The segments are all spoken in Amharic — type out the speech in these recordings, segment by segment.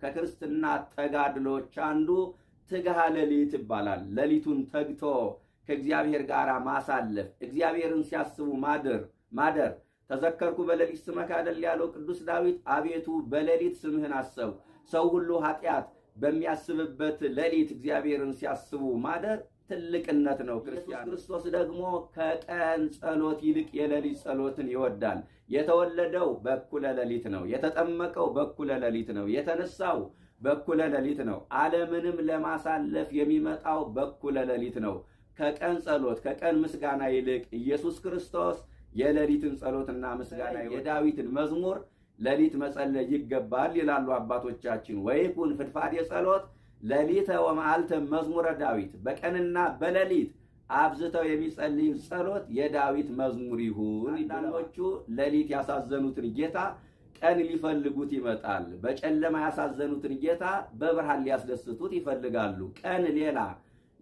ከክርስትና ተጋድሎች አንዱ ትግሃ ሌሊት ይባላል። ሌሊቱን ተግቶ ከእግዚአብሔር ጋር ማሳለፍ፣ እግዚአብሔርን ሲያስቡ ማደር። ተዘከርኩ በሌሊት ስመከ አይደል ያለው ቅዱስ ዳዊት። አቤቱ በሌሊት ስምህን አሰብ። ሰው ሁሉ ኃጢአት በሚያስብበት ሌሊት እግዚአብሔርን ሲያስቡ ማደር ትልቅነት ነው። ክርስቶስ ደግሞ ከቀን ጸሎት ይልቅ የሌሊት ጸሎትን ይወዳል። የተወለደው በእኩለ ሌሊት ነው። የተጠመቀው በእኩለ ሌሊት ነው። የተነሳው በእኩለ ሌሊት ነው። ዓለምንም ለማሳለፍ የሚመጣው በእኩለ ሌሊት ነው። ከቀን ጸሎት ከቀን ምስጋና ይልቅ ኢየሱስ ክርስቶስ የሌሊትን ጸሎትና ምስጋና የዳዊትን መዝሙር ሌሊት መጸለይ ይገባል ይላሉ አባቶቻችን። ወይኩን ፍድፋድ የጸሎት ሌሊተ ወመዓልተ መዝሙረ ዳዊት። በቀንና በሌሊት አብዝተው የሚጸልዩ ጸሎት የዳዊት መዝሙር ይሁን። አንዳንዶቹ ሌሊት ያሳዘኑትን ጌታ ቀን ሊፈልጉት ይመጣል። በጨለማ ያሳዘኑትን ጌታ በብርሃን ሊያስደስቱት ይፈልጋሉ። ቀን ሌላ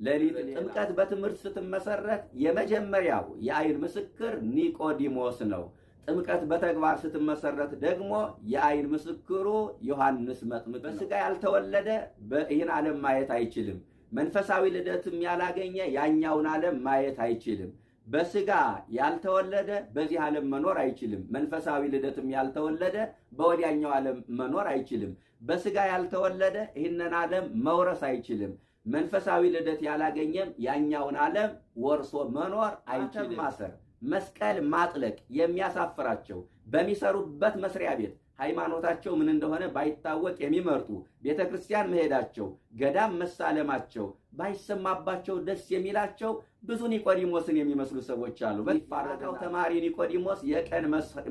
ሌሊት። ጥምቀት በትምህርት ስትመሰረት የመጀመሪያው የአይን ምስክር ኒቆዲሞስ ነው። ጥምቀት በተግባር ስትመሰረት ደግሞ የአይን ምስክሩ ዮሐንስ መጥምቅ። በስጋ ያልተወለደ ይህን ዓለም ማየት አይችልም። መንፈሳዊ ልደትም ያላገኘ ያኛውን ዓለም ማየት አይችልም። በስጋ ያልተወለደ በዚህ ዓለም መኖር አይችልም። መንፈሳዊ ልደትም ያልተወለደ በወዲያኛው ዓለም መኖር አይችልም። በስጋ ያልተወለደ ይህንን ዓለም መውረስ አይችልም። መንፈሳዊ ልደት ያላገኘም ያኛውን ዓለም ወርሶ መኖር አይችልም። ማሰር፣ መስቀል ማጥለቅ የሚያሳፍራቸው በሚሰሩበት መስሪያ ቤት ሃይማኖታቸው ምን እንደሆነ ባይታወቅ የሚመርጡ ቤተክርስቲያን መሄዳቸው፣ ገዳም መሳለማቸው ባይሰማባቸው ደስ የሚላቸው ብዙ ኒቆዲሞስን የሚመስሉ ሰዎች አሉ። በፋረቀው ተማሪ ኒቆዲሞስ የቀን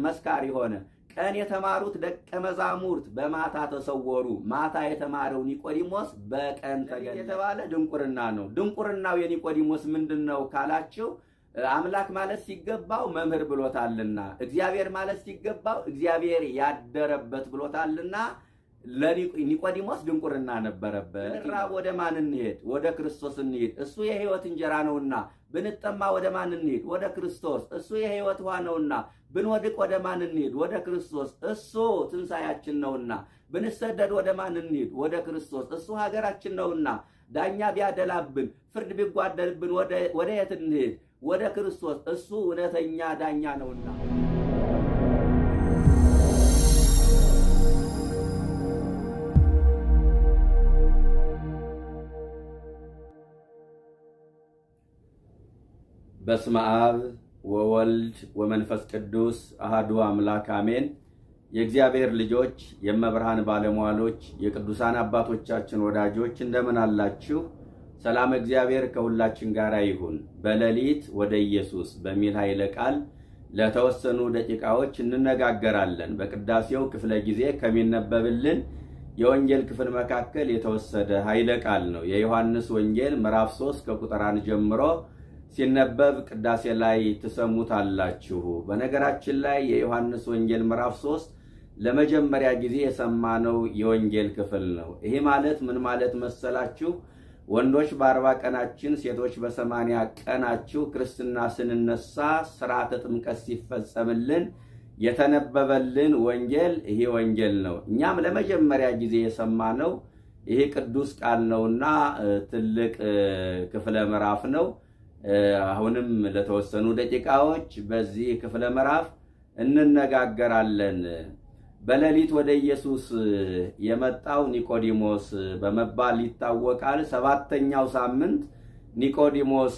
መስካሪ ሆነ። ቀን የተማሩት ደቀ መዛሙርት በማታ ተሰወሩ። ማታ የተማረው ኒቆዲሞስ በቀን ተገኘ የተባለ ድንቁርና ነው። ድንቁርናው የኒቆዲሞስ ምንድነው ካላችሁ፣ አምላክ ማለት ሲገባው መምህር ብሎታልና፣ እግዚአብሔር ማለት ሲገባው እግዚአብሔር ያደረበት ብሎታልና ለኒቆዲሞስ ድንቁርና ነበረበት። ወደ ማን እንሄድ? ወደ ክርስቶስ እንሄድ፣ እሱ የሕይወት እንጀራ ነውና። ብንጠማ ወደ ማን እንሄድ? ወደ ክርስቶስ፣ እሱ የሕይወት ውሃ ነውና። ብንወድቅ ወደ ማን እንሄድ? ወደ ክርስቶስ፣ እሱ ትንሣኤያችን ነውና። ብንሰደድ ወደ ማን እንሄድ? ወደ ክርስቶስ፣ እሱ ሀገራችን ነውና። ዳኛ ቢያደላብን፣ ፍርድ ቢጓደልብን ወደ የት እንሄድ? ወደ ክርስቶስ፣ እሱ እውነተኛ ዳኛ ነውና። በስመ አብ ወወልድ ወመንፈስ ቅዱስ አሃዱ አምላክ አሜን። የእግዚአብሔር ልጆች፣ የመብርሃን ባለሟሎች፣ የቅዱሳን አባቶቻችን ወዳጆች እንደምን አላችሁ? ሰላም እግዚአብሔር ከሁላችን ጋር ይሁን። በሌሊት ወደ ኢየሱስ በሚል ኃይለ ቃል ለተወሰኑ ደቂቃዎች እንነጋገራለን። በቅዳሴው ክፍለ ጊዜ ከሚነበብልን የወንጌል ክፍል መካከል የተወሰደ ኃይለ ቃል ነው። የዮሐንስ ወንጌል ምዕራፍ 3 ከቁጥር 1 ጀምሮ ሲነበብ ቅዳሴ ላይ ትሰሙታላችሁ። በነገራችን ላይ የዮሐንስ ወንጌል ምዕራፍ 3 ለመጀመሪያ ጊዜ የሰማነው የወንጌል ክፍል ነው። ይሄ ማለት ምን ማለት መሰላችሁ? ወንዶች በ40 ቀናችን ሴቶች በ80 ቀናችሁ ክርስትና ስንነሳ ሥርዓተ ጥምቀት ሲፈጸምልን የተነበበልን ወንጌል ይሄ ወንጌል ነው። እኛም ለመጀመሪያ ጊዜ የሰማነው ይሄ ቅዱስ ቃል ነውና ትልቅ ክፍለ ምዕራፍ ነው። አሁንም ለተወሰኑ ደቂቃዎች በዚህ ክፍለ ምዕራፍ እንነጋገራለን። በሌሊት ወደ ኢየሱስ የመጣው ኒቆዲሞስ በመባል ይታወቃል። 7ኛው ሳምንት ኒቆዲሞስ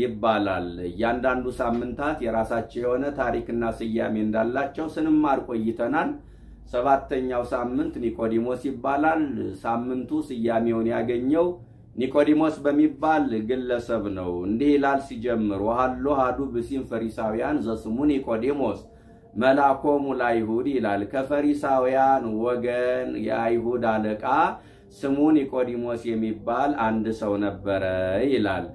ይባላል። እያንዳንዱ ሳምንታት የራሳቸው የሆነ ታሪክና ስያሜ እንዳላቸው ስንማር ቆይተናል። 7ኛው ሳምንት ኒቆዲሞስ ይባላል። ሳምንቱ ስያሜውን ያገኘው ኒቆዲሞስ በሚባል ግለሰብ ነው። እንዲህ ይላል ሲጀምር፣ ወሃሎ ሃዱ ብእሲም ፈሪሳውያን ዘስሙ ኒቆዲሞስ መላኮሙ ለአይሁድ ይላል። ከፈሪሳውያን ወገን የአይሁድ አለቃ ስሙ ኒቆዲሞስ የሚባል አንድ ሰው ነበረ ይላል።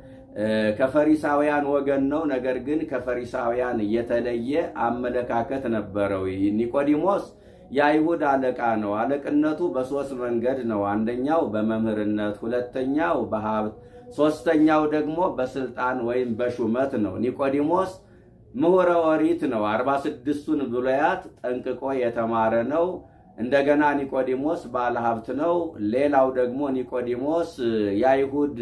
ከፈሪሳውያን ወገን ነው። ነገር ግን ከፈሪሳውያን የተለየ አመለካከት ነበረው። ኒቆዲሞስ የአይሁድ አለቃ ነው። አለቅነቱ በ3 መንገድ ነው። አንደኛው በመምህርነት፣ ሁለተኛው በሀብት፣ ሶስተኛው ደግሞ በስልጣን ወይም በሹመት ነው። ኒቆዲሞስ ምሁረ ኦሪት ነው። 46ቱን ብሉያት ጠንቅቆ የተማረ ነው። እንደገና ኒቆዲሞስ ባለ ሀብት ነው። ሌላው ደግሞ ኒቆዲሞስ የአይሁድ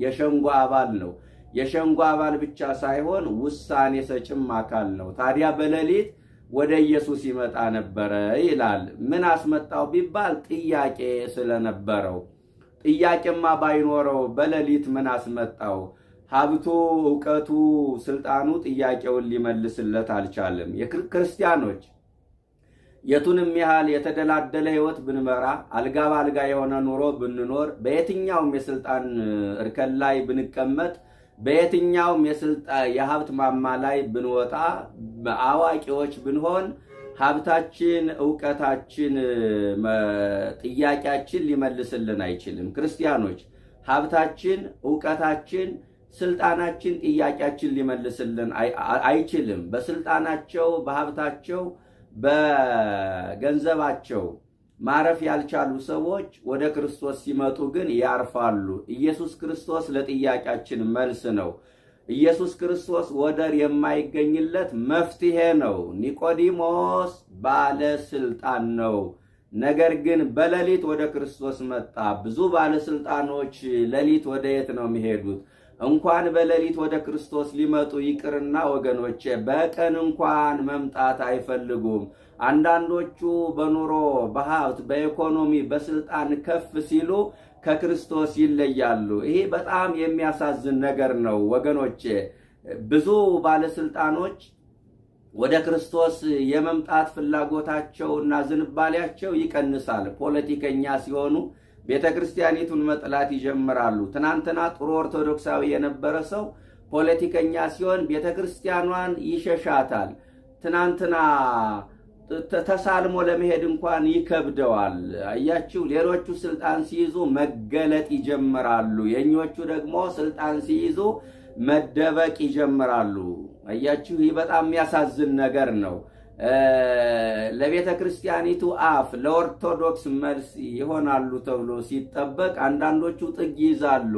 የሸንጎ አባል ነው። የሸንጎ አባል ብቻ ሳይሆን ውሳኔ ሰጭም አካል ነው። ታዲያ በሌሊት ወደ ኢየሱስ ይመጣ ነበረ ይላል። ምን አስመጣው ቢባል ጥያቄ ስለነበረው። ጥያቄማ ባይኖረው በሌሊት ምን አስመጣው? ሀብቱ፣ ዕውቀቱ፣ ስልጣኑ ጥያቄውን ሊመልስለት አልቻለም። ክርስቲያኖች የቱንም ያህል የተደላደለ ሕይወት ብንመራ፣ አልጋ በአልጋ የሆነ ኑሮ ብንኖር፣ በየትኛውም የስልጣን እርከን ላይ ብንቀመጥ፣ በየትኛውም የሀብት ማማ ላይ ብንወጣ፣ አዋቂዎች ብንሆን፣ ሀብታችን፣ ዕውቀታችን ጥያቄያችን ሊመልስልን አይችልም። ክርስቲያኖች ሀብታችን፣ ዕውቀታችን፣ ስልጣናችን ጥያቄያችን ሊመልስልን አይችልም። በስልጣናቸው፣ በሀብታቸው፣ በገንዘባቸው ማረፍ ያልቻሉ ሰዎች ወደ ክርስቶስ ሲመጡ ግን ያርፋሉ። ኢየሱስ ክርስቶስ ለጥያቄያችን መልስ ነው። ኢየሱስ ክርስቶስ ወደር የማይገኝለት መፍትሄ ነው። ኒቆዲሞስ ባለስልጣን ነው። ነገር ግን በሌሊት ወደ ክርስቶስ መጣ። ብዙ ባለስልጣኖች ሌሊት ወደ የት ነው የሚሄዱት? እንኳን በሌሊት ወደ ክርስቶስ ሊመጡ ይቅርና ወገኖቼ በቀን እንኳን መምጣት አይፈልጉም። አንዳንዶቹ በኑሮ፣ በሀብት፣ በኢኮኖሚ፣ በስልጣን ከፍ ሲሉ ከክርስቶስ ይለያሉ። ይሄ በጣም የሚያሳዝን ነገር ነው ወገኖቼ። ብዙ ባለስልጣኖች ወደ ክርስቶስ የመምጣት ፍላጎታቸውና ዝንባሌያቸው ይቀንሳል። ፖለቲከኛ ሲሆኑ ቤተ ክርስቲያኒቱን መጥላት ይጀምራሉ። ትናንትና ጥሩ ኦርቶዶክሳዊ የነበረ ሰው ፖለቲከኛ ሲሆን ቤተ ክርስቲያኗን ይሸሻታል። ትናንትና ተሳልሞ ለመሄድ እንኳን ይከብደዋል። አያችሁ፣ ሌሎቹ ስልጣን ሲይዙ መገለጥ ይጀምራሉ። የኞቹ ደግሞ ስልጣን ሲይዙ መደበቅ ይጀምራሉ። አያችሁ፣ ይህ በጣም የሚያሳዝን ነገር ነው። ለቤተ ክርስቲያኒቱ አፍ፣ ለኦርቶዶክስ መልስ ይሆናሉ ተብሎ ሲጠበቅ አንዳንዶቹ ጥግ ይይዛሉ።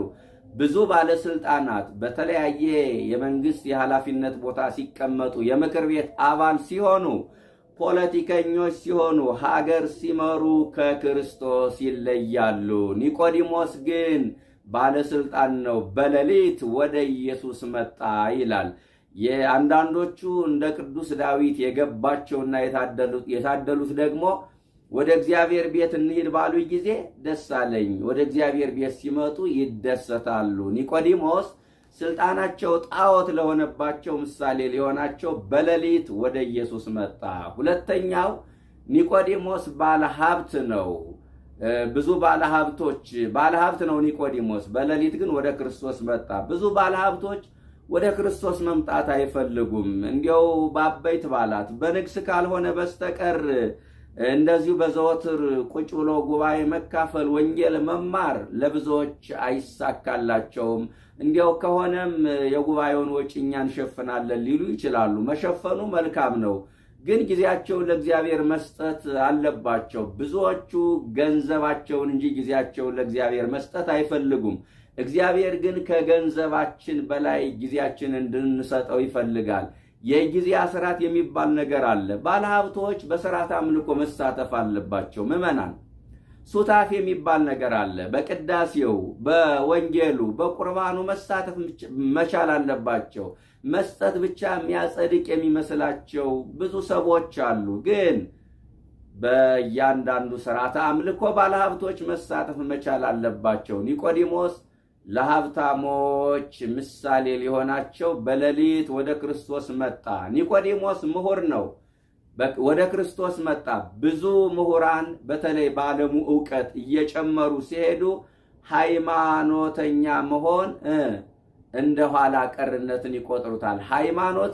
ብዙ ባለስልጣናት በተለያየ የመንግስት የኃላፊነት ቦታ ሲቀመጡ፣ የምክር ቤት አባል ሲሆኑ፣ ፖለቲከኞች ሲሆኑ፣ ሀገር ሲመሩ ከክርስቶስ ይለያሉ። ኒቆዲሞስ ግን ባለስልጣን ነው። በሌሊት ወደ ኢየሱስ መጣ ይላል። የአንዳንዶቹ እንደ ቅዱስ ዳዊት የገባቸውና የታደሉት ደግሞ ወደ እግዚአብሔር ቤት እንሂድ ባሉ ጊዜ ደስ አለኝ፣ ወደ እግዚአብሔር ቤት ሲመጡ ይደሰታሉ። ኒቆዲሞስ ስልጣናቸው ጣዖት ለሆነባቸው ምሳሌ ሊሆናቸው በሌሊት ወደ ኢየሱስ መጣ። ሁለተኛው ኒቆዲሞስ ባለሀብት ነው። ብዙ ባለሀብት ነው ኒቆዲሞስ። በሌሊት ግን ወደ ክርስቶስ መጣ። ብዙ ባለሀብቶች ወደ ክርስቶስ መምጣት አይፈልጉም። እንዲያው በአበይት በዓላት በንግስ ካልሆነ በስተቀር እንደዚሁ በዘወትር ቁጭ ብሎ ጉባኤ መካፈል፣ ወንጌል መማር ለብዙዎች አይሳካላቸውም። እንዲያው ከሆነም የጉባኤውን ወጪ እኛ እንሸፍናለን ሊሉ ይችላሉ። መሸፈኑ መልካም ነው፣ ግን ጊዜያቸውን ለእግዚአብሔር መስጠት አለባቸው። ብዙዎቹ ገንዘባቸውን እንጂ ጊዜያቸውን ለእግዚአብሔር መስጠት አይፈልጉም። እግዚአብሔር ግን ከገንዘባችን በላይ ጊዜያችንን እንድንሰጠው ይፈልጋል። የጊዜ አስራት የሚባል ነገር አለ። ባለሀብቶች በሥርዓተ አምልኮ መሳተፍ አለባቸው። ምዕመናን ሱታፍ የሚባል ነገር አለ። በቅዳሴው፣ በወንጌሉ፣ በቁርባኑ መሳተፍ መቻል አለባቸው። መስጠት ብቻ የሚያጸድቅ የሚመስላቸው ብዙ ሰዎች አሉ። ግን በእያንዳንዱ ሥርዓተ አምልኮ ባለሀብቶች መሳተፍ መቻል አለባቸው። ኒቆዲሞስ ለሀብታሞች ምሳሌ ሊሆናቸው በሌሊት ወደ ክርስቶስ መጣ። ኒቆዲሞስ ምሁር ነው። ወደ ክርስቶስ መጣ። ብዙ ምሁራን በተለይ በዓለሙ ዕውቀት እየጨመሩ ሲሄዱ ሃይማኖተኛ መሆን እንደ ኋላ ቀርነትን ይቆጥሩታል። ሃይማኖት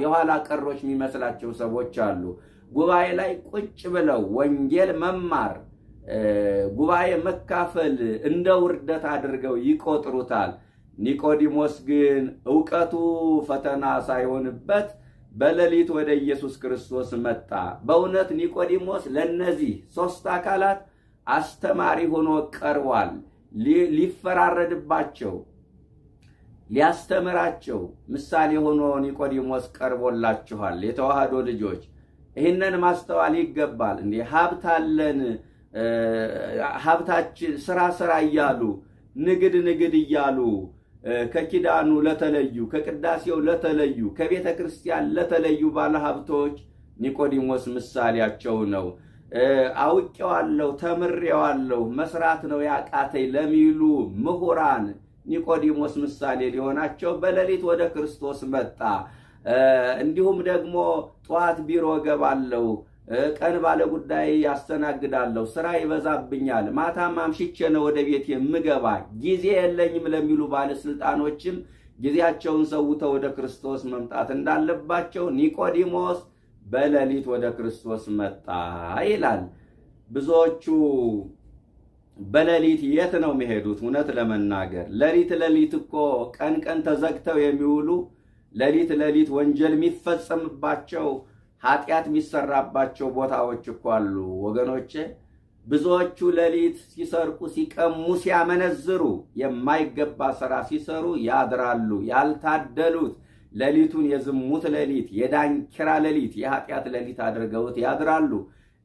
የኋላ ቀሮች የሚመስላቸው ሰዎች አሉ። ጉባኤ ላይ ቁጭ ብለው ወንጌል መማር፣ ጉባኤ መካፈል እንደ ውርደት አድርገው ይቆጥሩታል። ኒቆዲሞስ ግን ዕውቀቱ ፈተና ሳይሆንበት በሌሊት ወደ ኢየሱስ ክርስቶስ መጣ። በእውነት ኒቆዲሞስ ለነዚህ ሦስት አካላት አስተማሪ ሆኖ ቀርቧል። ሊፈራረድባቸው፣ ሊያስተምራቸው ምሳሌ ሆኖ ኒቆዲሞስ ቀርቦላችኋል። የተዋህዶ ልጆች ይህንን ማስተዋል ይገባል። እንዴ ሀብት አለን፣ ሀብታችን ስራ እያሉ ንግድ እያሉ ከኪዳኑ ለተለዩ፣ ከቅዳሴው ለተለዩ፣ ከቤተ ክርስቲያን ለተለዩ ባለሀብቶች ኒቆዲሞስ ምሳሌያቸው ነው። አውቄዋለሁ፣ ተምሬዋለሁ፣ መስራት ነው ያቃተኝ ለሚሉ ምሁራን ኒቆዲሞስ ምሳሌ ሊሆናቸው በሌሊት ወደ ክርስቶስ መጣ። እንዲሁም ደግሞ ጠዋት ቢሮ ገባለሁ፣ ቀን ባለ ጉዳይ ያስተናግዳለሁ፣ ስራ ይበዛብኛል፣ ማታም አምሽቼ ነው ወደ ቤት የምገባ፣ ጊዜ የለኝም ለሚሉ ባለስልጣኖችም ጊዜያቸውን ሰውተው ወደ ክርስቶስ መምጣት እንዳለባቸው ኒቆዲሞስ በሌሊት ወደ ክርስቶስ መጣ ይላል። ብዙዎቹ በሌሊት የት ነው የሚሄዱት? እውነት ለመናገር ሌሊት እኮ ቀን ተዘግተው የሚውሉ ሌሊት ወንጀል የሚፈጸምባቸው ኃጢአት የሚሰራባቸው ቦታዎች እኮ አሉ ወገኖቼ። ብዙዎቹ ሌሊት ሲሰርቁ፣ ሲቀሙ፣ ሲያመነዝሩ፣ የማይገባ ሥራ ሲሰሩ ያድራሉ። ያልታደሉት ሌሊቱን የዝሙት ሌሊት፣ የዳንኪራ ሌሊት፣ የኃጢአት ሌሊት አድርገውት ያድራሉ።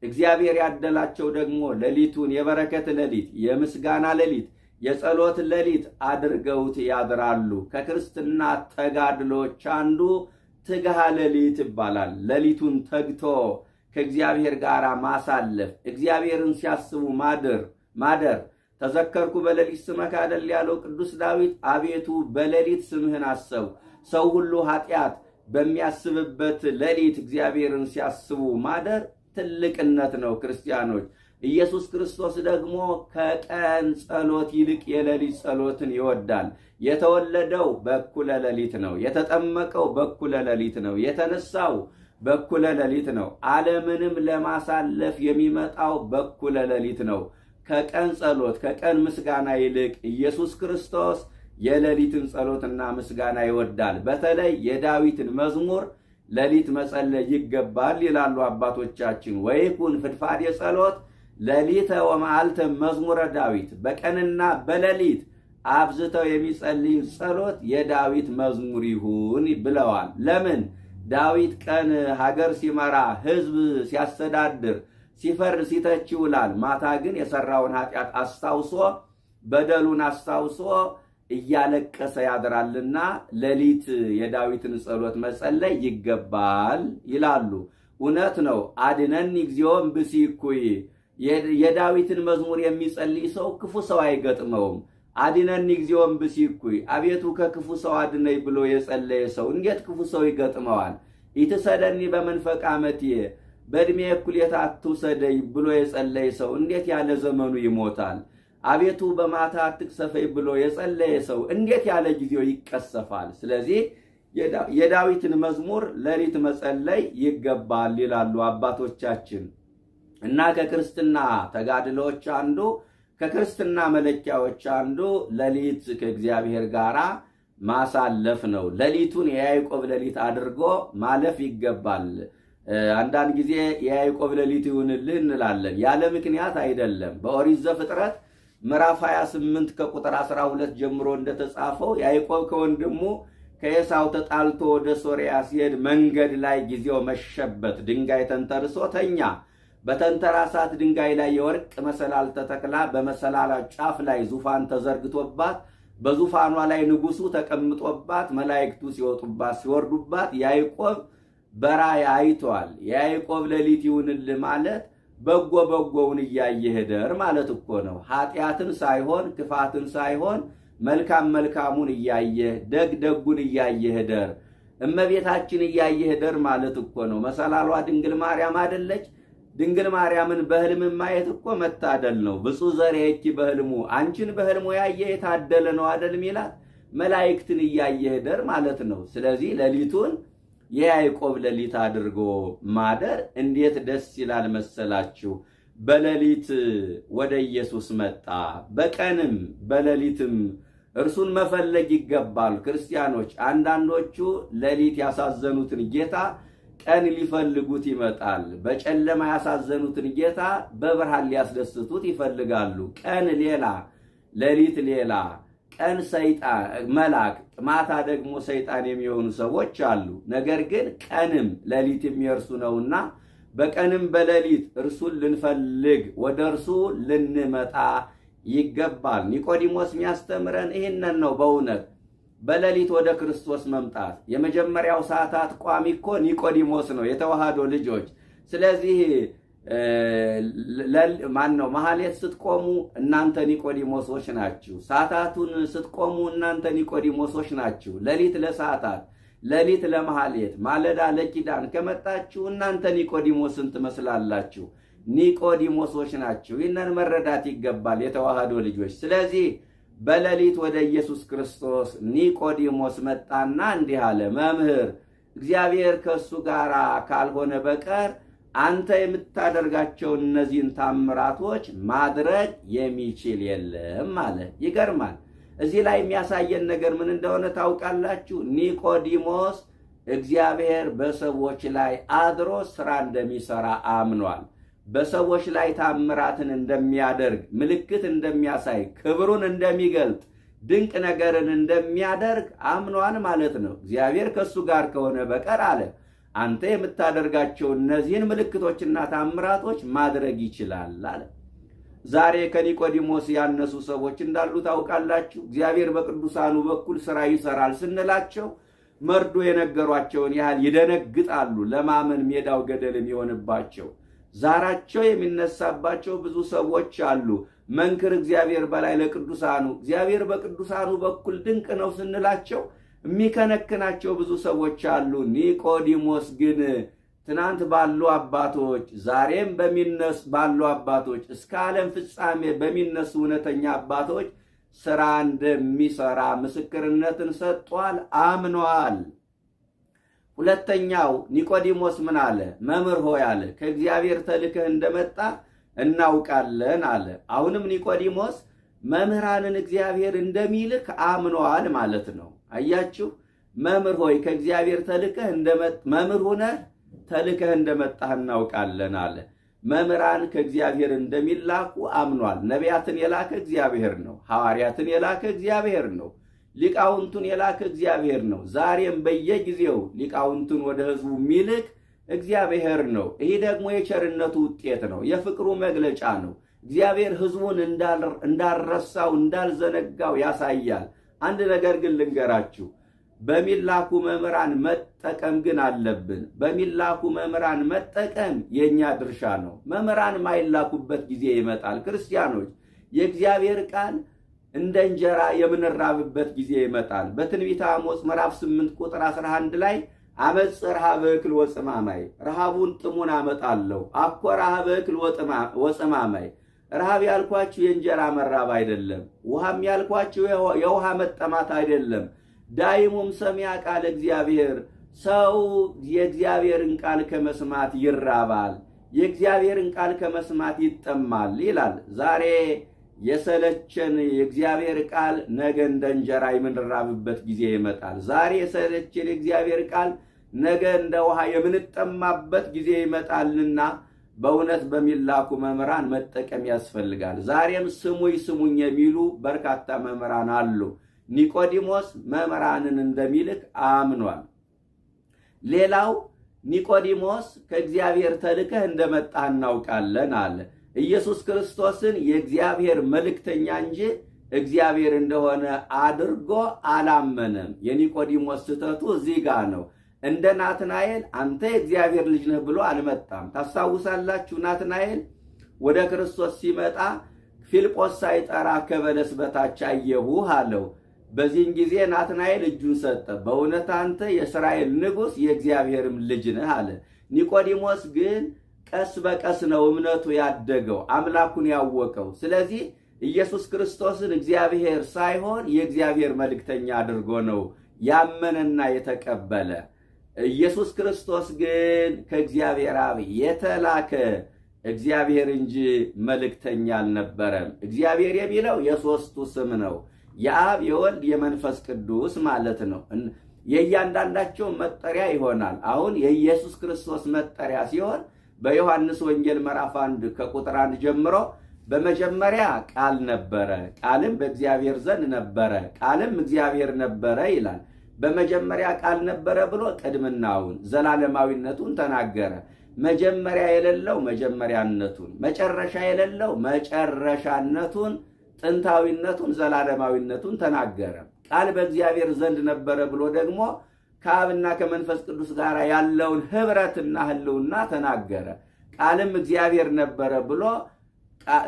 እግዚአብሔር ያደላቸው ደግሞ ሌሊቱን የበረከት ሌሊት፣ የምስጋና ሌሊት፣ የጸሎት ሌሊት አድርገውት ያድራሉ። ከክርስትና ተጋድሎች አንዱ ትግሃ ሌሊት ይባላል። ሌሊቱን ተግቶ ከእግዚአብሔር ጋር ማሳለፍ፣ እግዚአብሔርን ሲያስቡ ማደር። ተዘከርኩ በሌሊት ስመከ አይደል ያለው ቅዱስ ዳዊት። አቤቱ በሌሊት ስምህን አሰቡ። ሰው ሁሉ ኃጢአት በሚያስብበት ሌሊት እግዚአብሔርን ሲያስቡ ማደር ትልቅነት ነው ክርስቲያኖች። ኢየሱስ ክርስቶስ ደግሞ ከቀን ጸሎት ይልቅ የሌሊት ጸሎትን ይወዳል። የተወለደው በኩለ ሌሊት ነው። የተጠመቀው በኩለ ሌሊት ነው። የተነሳው በኩለ ሌሊት ነው። ዓለምንም ለማሳለፍ የሚመጣው በኩለ ሌሊት ነው። ከቀን ጸሎት ከቀን ምስጋና ይልቅ ኢየሱስ ክርስቶስ የሌሊትን ጸሎትና ምስጋና ይወዳል። በተለይ የዳዊትን መዝሙር ሌሊት መጸለይ ይገባል ይላሉ አባቶቻችን። ወይኩን ፍድፋድ የጸሎት ሌሊተ ወመዓልተ መዝሙረ ዳዊት። በቀንና በሌሊት አብዝተው የሚጸልዩ ጸሎት የዳዊት መዝሙር ይሁን ብለዋል። ለምን? ዳዊት ቀን ሀገር ሲመራ፣ ሕዝብ ሲያስተዳድር፣ ሲፈርድ፣ ሲተች ይውላል። ማታ ግን የሰራውን ኃጢአት አስታውሶ በደሉን አስታውሶ እያለቀሰ ያድራልና ሌሊት የዳዊትን ጸሎት መጸለይ ይገባል ይላሉ። እውነት ነው። አድነኒ እግዚኦም ብሲኩይ። የዳዊትን መዝሙር የሚጸልይ ሰው ክፉ ሰው አይገጥመውም። አድነኒ እግዚኦም ብሲኩይ፣ አቤቱ ከክፉ ሰው አድነኝ ብሎ የጸለየ ሰው እንዴት ክፉ ሰው ይገጥመዋል? ኢትሰደኒ በመንፈቅ ዓመትየ፣ በዕድሜ እኩሌታ አትውሰደኝ ብሎ የጸለየ ሰው እንዴት ያለ ዘመኑ ይሞታል? አቤቱ በማታ አትቅሰፈኝ ብሎ የጸለየ ሰው እንዴት ያለ ጊዜው ይቀሰፋል? ስለዚህ የዳዊትን መዝሙር ሌሊት መጸለይ ይገባል ይላሉ አባቶቻችን። እና ከክርስትና ተጋድሎች አንዱ፣ ከክርስትና መለኪያዎች አንዱ ሌሊት ከእግዚአብሔር ጋር ማሳለፍ ነው። ሌሊቱን የያዕቆብ ሌሊት አድርጎ ማለፍ ይገባል። አንዳንድ ጊዜ የያዕቆብ ሌሊት ይሁንልህ እንላለን። ያለ ምክንያት አይደለም። በኦሪት ዘፍጥረት ምዕራፍ 28 ከቁጥር 12 ጀምሮ እንደተጻፈው ያዕቆብ ከወንድሙ ከኤሳው ተጣልቶ ወደ ሶርያ ሲሄድ መንገድ ላይ ጊዜው መሸበት፣ ድንጋይ ተንተርሶ ተኛ። በተንተራሳት ድንጋይ ላይ የወርቅ መሰላል ተተክላ በመሰላላ ጫፍ ላይ ዙፋን ተዘርግቶባት በዙፋኗ ላይ ንጉሱ ተቀምጦባት መላእክቱ ሲወጡባት ሲወርዱባት ያዕቆብ በራእይ አይቷል። የያዕቆብ ሌሊት ይሁንልህ ማለት በጎውን እያየህ እደር ማለት እኮ ነው። ኃጢአትን ሳይሆን ክፋትን ሳይሆን መልካሙን እያየህ ደጉን እያየህ እደር። እመቤታችን እያየህ እደር ማለት እኮ ነው። መሰላሏ ድንግል ማርያም አይደለች? ድንግል ማርያምን በህልም ማየት እኮ መታደል ነው። ብፁዕ ዘርኤኪ በህልሙ፣ አንቺን በህልሙ ያየ የታደለ ነው አይደል ሚላት? መላእክትን እያየህ እደር ማለት ነው። ስለዚህ ሌሊቱን የያዕቆብ ሌሊት አድርጎ ማደር እንዴት ደስ ይላል መሰላችሁ። በሌሊት ወደ ኢየሱስ መጣ። በቀንም በሌሊትም እርሱን መፈለግ ይገባል ክርስቲያኖች። አንዳንዶቹ ሌሊት ያሳዘኑትን ጌታ ቀን ሊፈልጉት ይመጣል። በጨለማ ያሳዘኑትን ጌታ በብርሃን ሊያስደስቱት ይፈልጋሉ። ቀን ሌላ፣ ሌሊት ሌላ። ቀን ሰይጣን መልአክ፣ ማታ ደግሞ ሰይጣን የሚሆኑ ሰዎች አሉ። ነገር ግን ቀንም ሌሊትም የእርሱ ነውና በቀንም በሌሊት እርሱን ልንፈልግ ወደ እርሱ ልንመጣ ይገባል። ኒቆዲሞስ የሚያስተምረን ይህንን ነው። በእውነት በሌሊት ወደ ክርስቶስ መምጣት የመጀመሪያው ሰዓታት ቋሚ እኮ ኒቆዲሞስ ነው፣ የተዋህዶ ልጆች። ስለዚህ ማህሌት ስትቆሙ እናንተ ኒቆዲሞሶች ናችሁ። ሰዓታቱን ስትቆሙ እናንተ ኒቆዲሞሶች ናችሁ። ሌሊት ለሰዓታት፣ ሌሊት ለመሐሌት፣ ማለዳ ለኪዳን ከመጣችሁ እናንተ ኒቆዲሞስን ትመስላላችሁ። ኒቆዲሞሶች ናችሁ። ይህንን መረዳት ይገባል የተዋህዶ ልጆች። ስለዚህ በሌሊት ወደ ኢየሱስ ክርስቶስ ኒቆዲሞስ መጣና እንዲህ አለ፣ መምህር፣ እግዚአብሔር ከእሱ ጋር ካልሆነ በቀር አንተ የምታደርጋቸው እነዚህን ታምራቶች ማድረግ የሚችል የለም አለ። ይገርማል። እዚህ ላይ የሚያሳየን ነገር ምን እንደሆነ ታውቃላችሁ? ኒቆዲሞስ እግዚአብሔር በሰዎች ላይ አድሮ ስራ እንደሚሰራ አምኗል። በሰዎች ላይ ታምራትን እንደሚያደርግ፣ ምልክት እንደሚያሳይ፣ ክብሩን እንደሚገልጥ፣ ድንቅ ነገርን እንደሚያደርግ አምኗል ማለት ነው። እግዚአብሔር ከእሱ ጋር ከሆነ በቀር አለ አንተ የምታደርጋቸው እነዚህን ምልክቶችና ታምራቶች ማድረግ ይችላል አለ። ዛሬ ከኒቆዲሞስ ያነሱ ሰዎች እንዳሉ ታውቃላችሁ። እግዚአብሔር በቅዱሳኑ በኩል ሥራ ይሰራል ስንላቸው መርዶ የነገሯቸውን ያህል ይደነግጣሉ። ለማመን ሜዳው ገደል የሚሆንባቸው ዛራቸው የሚነሳባቸው ብዙ ሰዎች አሉ። መንክር እግዚአብሔር በላይ ለቅዱሳኑ፣ እግዚአብሔር በቅዱሳኑ በኩል ድንቅ ነው ስንላቸው የሚከነክናቸው ብዙ ሰዎች አሉ። ኒቆዲሞስ ግን ትናንት ባሉ አባቶች፣ ዛሬም ባሉ አባቶች፣ እስከ ዓለም ፍጻሜ በሚነሱ እውነተኛ አባቶች ሥራ እንደሚሠራ ምስክርነትን ሰጥቷል፣ አምኗል። ሁለተኛው ኒቆዲሞስ ምን አለ? መምህር ሆይ አለ፣ ከእግዚአብሔር ተልከህ እንደመጣ እናውቃለን አለ። አሁንም ኒቆዲሞስ መምህራንን እግዚአብሔር እንደሚልክ አምኗል ማለት ነው። አያችሁ፣ መምህር ሆይ ከእግዚአብሔር ተልከህ መምህር ሆነህ ተልከህ እንደመጣህ እናውቃለን አለ። መምህራን ከእግዚአብሔር እንደሚላኩ አምኗል። ነቢያትን የላከ እግዚአብሔር ነው። ሐዋርያትን የላከ እግዚአብሔር ነው። ሊቃውንቱን የላከ እግዚአብሔር ነው። ዛሬም በየጊዜው ሊቃውንቱን ወደ ሕዝቡ የሚልክ እግዚአብሔር ነው። ይህ ደግሞ የቸርነቱ ውጤት ነው፣ የፍቅሩ መግለጫ ነው። እግዚአብሔር ሕዝቡን እንዳልረሳው እንዳልዘነጋው ያሳያል። አንድ ነገር ግን ልንገራችሁ፣ በሚላኩ መምህራን መጠቀም ግን አለብን። በሚላኩ መምህራን መጠቀም የኛ ድርሻ ነው። መምህራን ማይላኩበት ጊዜ ይመጣል። ክርስቲያኖች የእግዚአብሔር ቃል እንደ እንጀራ የምንራብበት ጊዜ ይመጣል። በትንቢተ አሞጽ ምዕራፍ 8 ቁጥር 11 ላይ አመጽ ረሃበ እክል ወጽማማይ፣ ረሃቡን ጥሙን አመጣለሁ። አኮ ረሃበ እክል ወጽማማይ፣ ረሃብ ያልኳችሁ የእንጀራ መራብ አይደለም። ውሃም ያልኳችሁ የውሃ መጠማት አይደለም። ዳይሙም ሰሚያ ቃል እግዚአብሔር፣ ሰው የእግዚአብሔርን ቃል ከመስማት ይራባል፣ የእግዚአብሔርን ቃል ከመስማት ይጠማል ይላል። ዛሬ የሰለቸን የእግዚአብሔር ቃል ነገ እንደ እንጀራ የምንራብበት ጊዜ ይመጣል። ዛሬ የሰለቸን የእግዚአብሔር ቃል ነገ እንደ ውሃ የምንጠማበት ጊዜ ይመጣልና በእውነት በሚላኩ መምህራን መጠቀም ያስፈልጋል። ዛሬም ስሙኝ የሚሉ በርካታ መምህራን አሉ። ኒቆዲሞስ መምህራንን እንደሚልክ አምኗል። ሌላው ኒቆዲሞስ ከእግዚአብሔር ተልከህ እንደመጣህ እናውቃለን አለ። ኢየሱስ ክርስቶስን የእግዚአብሔር መልእክተኛ እንጂ እግዚአብሔር እንደሆነ አድርጎ አላመነም። የኒቆዲሞስ ስህተቱ እዚህ ጋር ነው። እንደ ናትናኤል አንተ የእግዚአብሔር ልጅ ነህ ብሎ አልመጣም። ታስታውሳላችሁ፣ ናትናኤል ወደ ክርስቶስ ሲመጣ ፊልጶስ ሳይጠራ ከበለስ በታች አየሁህ አለው። በዚህን ጊዜ ናትናኤል እጁን ሰጠ። በእውነት አንተ የእስራኤል ንጉሥ የእግዚአብሔርም ልጅ ነህ አለ። ኒቆዲሞስ ግን ቀስ በቀስ ነው እምነቱ ያደገው፣ አምላኩን ያወቀው። ስለዚህ ኢየሱስ ክርስቶስን እግዚአብሔር ሳይሆን የእግዚአብሔር መልእክተኛ አድርጎ ነው ያመነና የተቀበለ። ኢየሱስ ክርስቶስ ግን ከእግዚአብሔር አብ የተላከ እግዚአብሔር እንጂ መልእክተኛ አልነበረም። እግዚአብሔር የሚለው የሦስቱ ስም ነው። የአብ የወልድ የመንፈስ ቅዱስ ማለት ነው። የእያንዳንዳቸው መጠሪያ ይሆናል። አሁን የኢየሱስ ክርስቶስ መጠሪያ ሲሆን በዮሐንስ ወንጌል ምዕራፍ 1 ከቁጥር 1 ጀምሮ በመጀመሪያ ቃል ነበረ፣ ቃልም በእግዚአብሔር ዘንድ ነበረ፣ ቃልም እግዚአብሔር ነበረ ይላል። በመጀመሪያ ቃል ነበረ ብሎ ቅድምናውን ዘላለማዊነቱን ተናገረ። መጀመሪያ የሌለው መጀመሪያነቱን፣ መጨረሻ የሌለው መጨረሻነቱን፣ ጥንታዊነቱን፣ ዘላለማዊነቱን ተናገረ። ቃል በእግዚአብሔር ዘንድ ነበረ ብሎ ደግሞ ከአብና ከመንፈስ ቅዱስ ጋር ያለውን ኅብረትና ህልውና ተናገረ። ቃልም እግዚአብሔር ነበረ ብሎ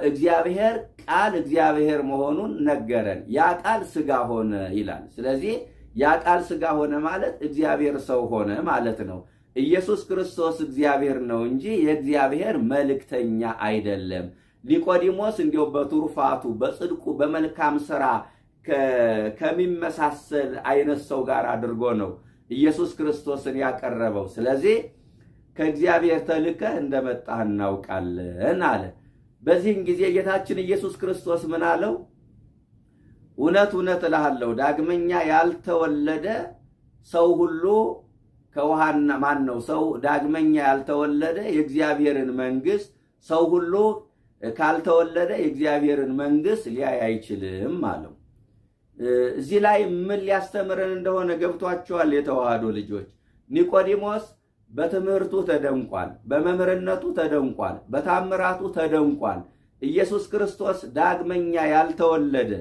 እግዚአብሔር ቃል እግዚአብሔር መሆኑን ነገረን። ያ ቃል ሥጋ ሆነ ይላል። ስለዚህ ያ ቃል ሥጋ ሆነ ማለት እግዚአብሔር ሰው ሆነ ማለት ነው። ኢየሱስ ክርስቶስ እግዚአብሔር ነው እንጂ የእግዚአብሔር መልእክተኛ አይደለም። ኒቆዲሞስ እንዲያው በቱርፋቱ በጽድቁ በመልካም ሥራ ከሚመሳሰል አይነት ሰው ጋር አድርጎ ነው ኢየሱስ ክርስቶስን ያቀረበው። ስለዚህ ከእግዚአብሔር ተልከህ እንደመጣህ እናውቃለን አለ። በዚህም ጊዜ ጌታችን ኢየሱስ ክርስቶስ ምን አለው? እውነት እውነት እልሃለሁ ዳግመኛ ያልተወለደ ሰው ሁሉ ከውሃና ማን ነው ሰው ዳግመኛ ያልተወለደ የእግዚአብሔርን መንግሥት ሰው ሁሉ ካልተወለደ የእግዚአብሔርን መንግሥት ሊያይ አይችልም አለው። እዚህ ላይ ምን ሊያስተምረን እንደሆነ ገብቷቸዋል የተዋህዶ ልጆች። ኒቆዲሞስ በትምህርቱ ተደንቋል፣ በመምህርነቱ ተደንቋል፣ በታምራቱ ተደንቋል። ኢየሱስ ክርስቶስ ዳግመኛ ያልተወለደ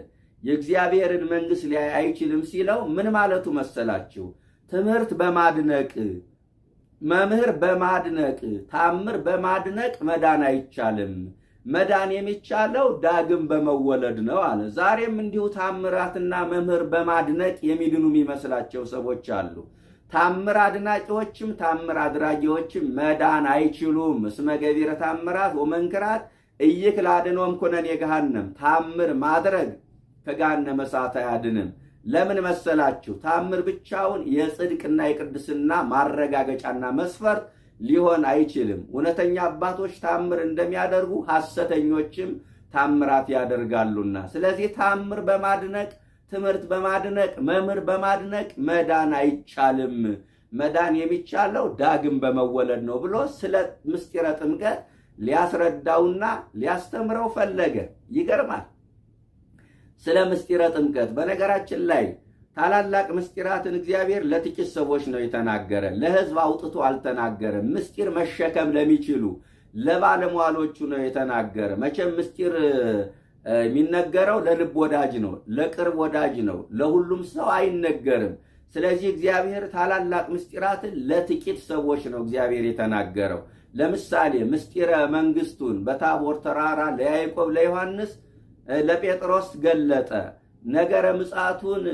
የእግዚአብሔርን መንግሥት ሊያይ አይችልም ሲለው ምን ማለቱ መሰላችሁ? ትምህርት በማድነቅ መምህር በማድነቅ ታምር በማድነቅ መዳን አይቻልም። መዳን የሚቻለው ዳግም በመወለድ ነው አለ። ዛሬም እንዲሁ ታምራትና መምህር በማድነቅ የሚድኑ የሚመስላቸው ሰዎች አሉ። ታምር አድናቂዎችም ታምር አድራጊዎችም መዳን አይችሉም። እስመ ገቢረ ታምራት ወመንክራት ኢይክል አድኅኖም ኩነኔ ገሃነም። ታምር ማድረግ ከገሃነመ እሳት አያድንም። ለምን መሰላችሁ? ታምር ብቻውን የጽድቅና የቅድስና ማረጋገጫና መስፈርት ሊሆን አይችልም። እውነተኛ አባቶች ታምር እንደሚያደርጉ ሐሰተኞችም ታምራት ያደርጋሉና፣ ስለዚህ ታምር በማድነቅ ትምህርት በማድነቅ መምህር በማድነቅ መዳን አይቻልም። መዳን የሚቻለው ዳግም በመወለድ ነው ብሎ ስለ ምስጢረ ጥምቀት ሊያስረዳውና ሊያስተምረው ፈለገ። ይገርማል። ስለ ምስጢረ ጥምቀት በነገራችን ላይ ታላላቅ ምስጢራትን እግዚአብሔር ለጥቂት ሰዎች ነው የተናገረ። ለሕዝብ አውጥቶ አልተናገረም። ምስጢር መሸከም ለሚችሉ ለባለሟሎቹ ነው የተናገረ። መቼም ምስጢር የሚነገረው ለልብ ወዳጅ ነው፣ ለቅርብ ወዳጅ ነው፣ ለሁሉም ሰው አይነገርም። ስለዚህ እግዚአብሔር ታላላቅ ምስጢራትን ለጥቂት ሰዎች ነው እግዚአብሔር የተናገረው። ለምሳሌ ምስጢረ መንግሥቱን በታቦር ተራራ ለያዕቆብ ለዮሐንስ ለጴጥሮስ ገለጠ። ነገረ ምጽአቱን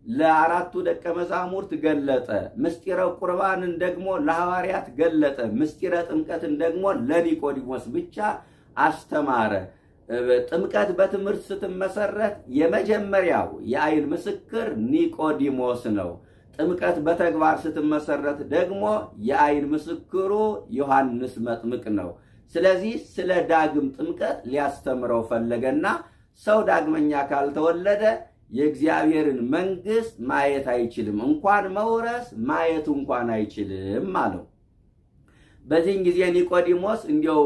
ለአራቱ ደቀ መዛሙርት ገለጠ። ምስጢረ ቁርባንን ደግሞ ለሐዋርያት ገለጠ። ምስጢረ ጥምቀትን ደግሞ ለኒቆዲሞስ ብቻ አስተማረ። ጥምቀት በትምህርት ስትመሰረት የመጀመሪያው የአይን ምስክር ኒቆዲሞስ ነው። ጥምቀት በተግባር ስትመሰረት ደግሞ የአይን ምስክሩ ዮሐንስ መጥምቅ ነው። ስለዚህ ስለ ዳግም ጥምቀት ሊያስተምረው ፈለገና ሰው ዳግመኛ ካልተወለደ የእግዚአብሔርን መንግሥት ማየት አይችልም፣ እንኳን መውረስ ማየት እንኳን አይችልም አለው። በዚህን ጊዜ ኒቆዲሞስ እንዲያው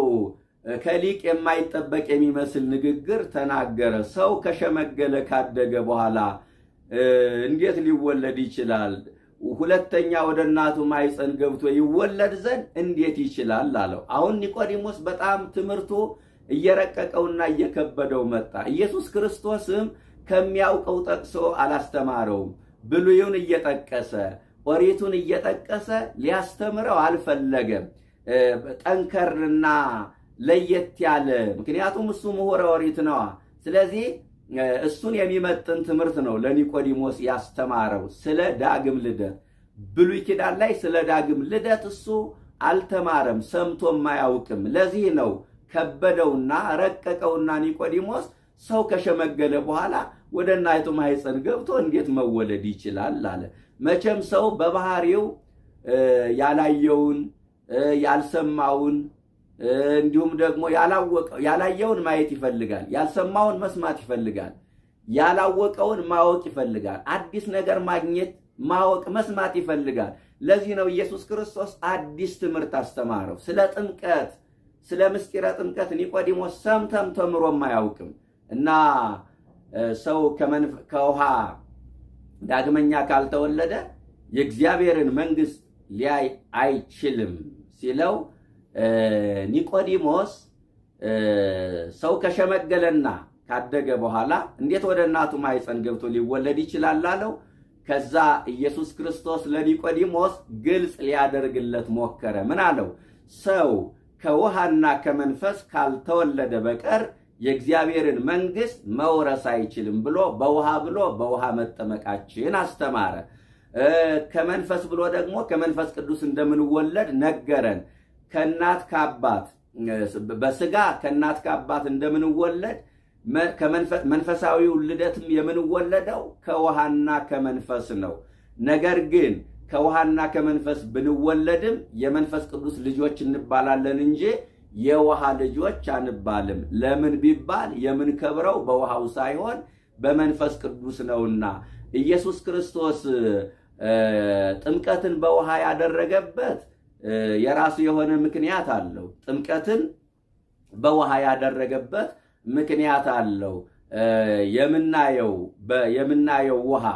ከሊቅ የማይጠበቅ የሚመስል ንግግር ተናገረ። ሰው ከሸመገለ ካደገ በኋላ እንዴት ሊወለድ ይችላል? ሁለተኛ ወደ እናቱ ማኅፀን ገብቶ ይወለድ ዘንድ እንዴት ይችላል አለው። አሁን ኒቆዲሞስ በጣም ትምህርቱ እየረቀቀውና እየከበደው መጣ። ኢየሱስ ክርስቶስም ከሚያውቀው ጠቅሶ አላስተማረውም። ብሉዩን እየጠቀሰ ኦሪቱን እየጠቀሰ ሊያስተምረው አልፈለገም። ጠንከርና ለየት ያለ ምክንያቱም እሱ ምሁረ ኦሪት ነዋ። ስለዚህ እሱን የሚመጥን ትምህርት ነው ለኒቆዲሞስ ያስተማረው። ስለ ዳግም ልደት ብሉይ ኪዳን ላይ ስለ ዳግም ልደት እሱ አልተማረም፣ ሰምቶም አያውቅም። ለዚህ ነው ከበደውና ረቀቀውና ኒቆዲሞስ ሰው ከሸመገለ በኋላ ወደ እናቱ ማኅፀን ገብቶ እንዴት መወለድ ይችላል አለ። መቼም ሰው በባህሪው ያላየውን ያልሰማውን እንዲሁም ደግሞ ያላየውን ማየት ይፈልጋል፣ ያልሰማውን መስማት ይፈልጋል፣ ያላወቀውን ማወቅ ይፈልጋል፣ አዲስ ነገር ማግኘት፣ ማወቅ፣ መስማት ይፈልጋል። ለዚህ ነው ኢየሱስ ክርስቶስ አዲስ ትምህርት አስተማረው። ስለ ጥምቀት ስለ ምስጢረ ጥምቀት ኒቆዲሞስ ሰምቶም ተምሮም አያውቅም እና ሰው ከውሃ ዳግመኛ ካልተወለደ የእግዚአብሔርን መንግሥት ሊያይ አይችልም ሲለው ኒቆዲሞስ ሰው ከሸመገለና ካደገ በኋላ እንዴት ወደ እናቱ ማኅፀን ገብቶ ሊወለድ ይችላል አለው። ከዛ ኢየሱስ ክርስቶስ ለኒቆዲሞስ ግልጽ ሊያደርግለት ሞከረ። ምን አለው? ሰው ከውሃና ከመንፈስ ካልተወለደ በቀር የእግዚአብሔርን መንግሥት መውረስ አይችልም ብሎ በውሃ መጠመቃችን አስተማረ። ከመንፈስ ብሎ ደግሞ ከመንፈስ ቅዱስ እንደምንወለድ ነገረን። ከእናት ከአባት በስጋ ከእናት ከአባት እንደምንወለድ መንፈሳዊው ልደትም የምንወለደው ከውሃና ከመንፈስ ነው። ነገር ግን ከውሃና ከመንፈስ ብንወለድም የመንፈስ ቅዱስ ልጆች እንባላለን እንጂ የውሃ ልጆች አንባልም። ለምን ቢባል የምንከብረው በውሃው ሳይሆን በመንፈስ ቅዱስ ነውና። ኢየሱስ ክርስቶስ ጥምቀትን በውሃ ያደረገበት የራሱ የሆነ ምክንያት አለው። ጥምቀትን በውሃ ያደረገበት ምክንያት አለው። የምናየው ውሃ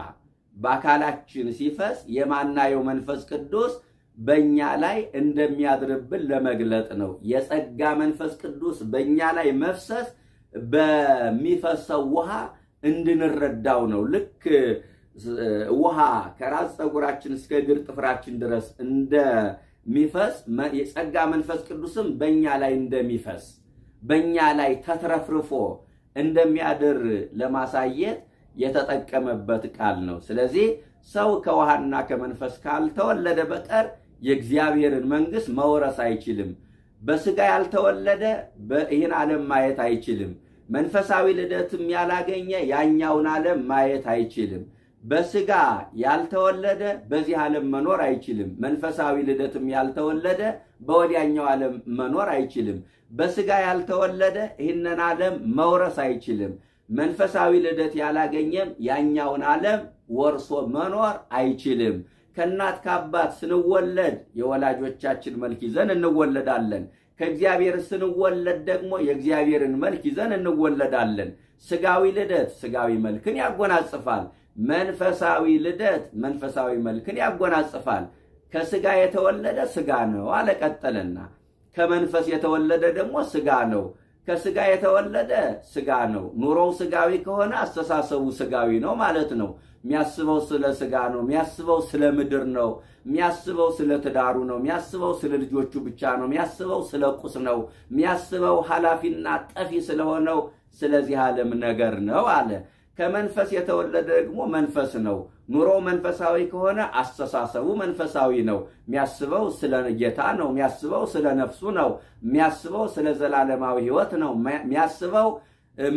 በአካላችን ሲፈስ የማናየው መንፈስ ቅዱስ በእኛ ላይ እንደሚያድርብን ለመግለጥ ነው። የጸጋ መንፈስ ቅዱስ በእኛ ላይ መፍሰስ በሚፈሰው ውሃ እንድንረዳው ነው። ልክ ውሃ ከራስ ፀጉራችን እስከ እግር ጥፍራችን ድረስ እንደሚፈስ የጸጋ መንፈስ ቅዱስም በእኛ ላይ እንደሚፈስ በእኛ ላይ ተትረፍርፎ እንደሚያድር ለማሳየት የተጠቀመበት ቃል ነው። ስለዚህ ሰው ከውሃና ከመንፈስ ካልተወለደ በቀር የእግዚአብሔርን መንግሥት መውረስ አይችልም። በስጋ ያልተወለደ ይህን ዓለም ማየት አይችልም። መንፈሳዊ ልደትም ያላገኘ ያኛውን ዓለም ማየት አይችልም። በስጋ ያልተወለደ በዚህ ዓለም መኖር አይችልም። መንፈሳዊ ልደትም ያልተወለደ በወዲያኛው ዓለም መኖር አይችልም። በስጋ ያልተወለደ ይህንን ዓለም መውረስ አይችልም። መንፈሳዊ ልደት ያላገኘም ያኛውን ዓለም ወርሶ መኖር አይችልም። ከእናት ከአባት ስንወለድ የወላጆቻችን መልክ ይዘን እንወለዳለን። ከእግዚአብሔር ስንወለድ ደግሞ የእግዚአብሔርን መልክ ይዘን እንወለዳለን። ስጋዊ ልደት ስጋዊ መልክን ያጎናጽፋል። መንፈሳዊ ልደት መንፈሳዊ መልክን ያጎናጽፋል። ከስጋ የተወለደ ስጋ ነው አለቀጠለና፣ ከመንፈስ የተወለደ ደግሞ ስጋ ነው። ከስጋ የተወለደ ስጋ ነው። ኑሮው ስጋዊ ከሆነ አስተሳሰቡ ስጋዊ ነው ማለት ነው። የሚያስበው ስለ ስጋ ነው። የሚያስበው ስለ ምድር ነው። የሚያስበው ስለ ትዳሩ ነው። የሚያስበው ስለ ልጆቹ ብቻ ነው። የሚያስበው ስለ ቁስ ነው። የሚያስበው ኃላፊና ጠፊ ስለሆነው ስለዚህ ዓለም ነገር ነው አለ። ከመንፈስ የተወለደ ደግሞ መንፈስ ነው። ኑሮው መንፈሳዊ ከሆነ አስተሳሰቡ መንፈሳዊ ነው። የሚያስበው ስለ ጌታ ነው። የሚያስበው ስለ ነፍሱ ነው። የሚያስበው ስለ ዘላለማዊ ሕይወት ነው። የሚያስበው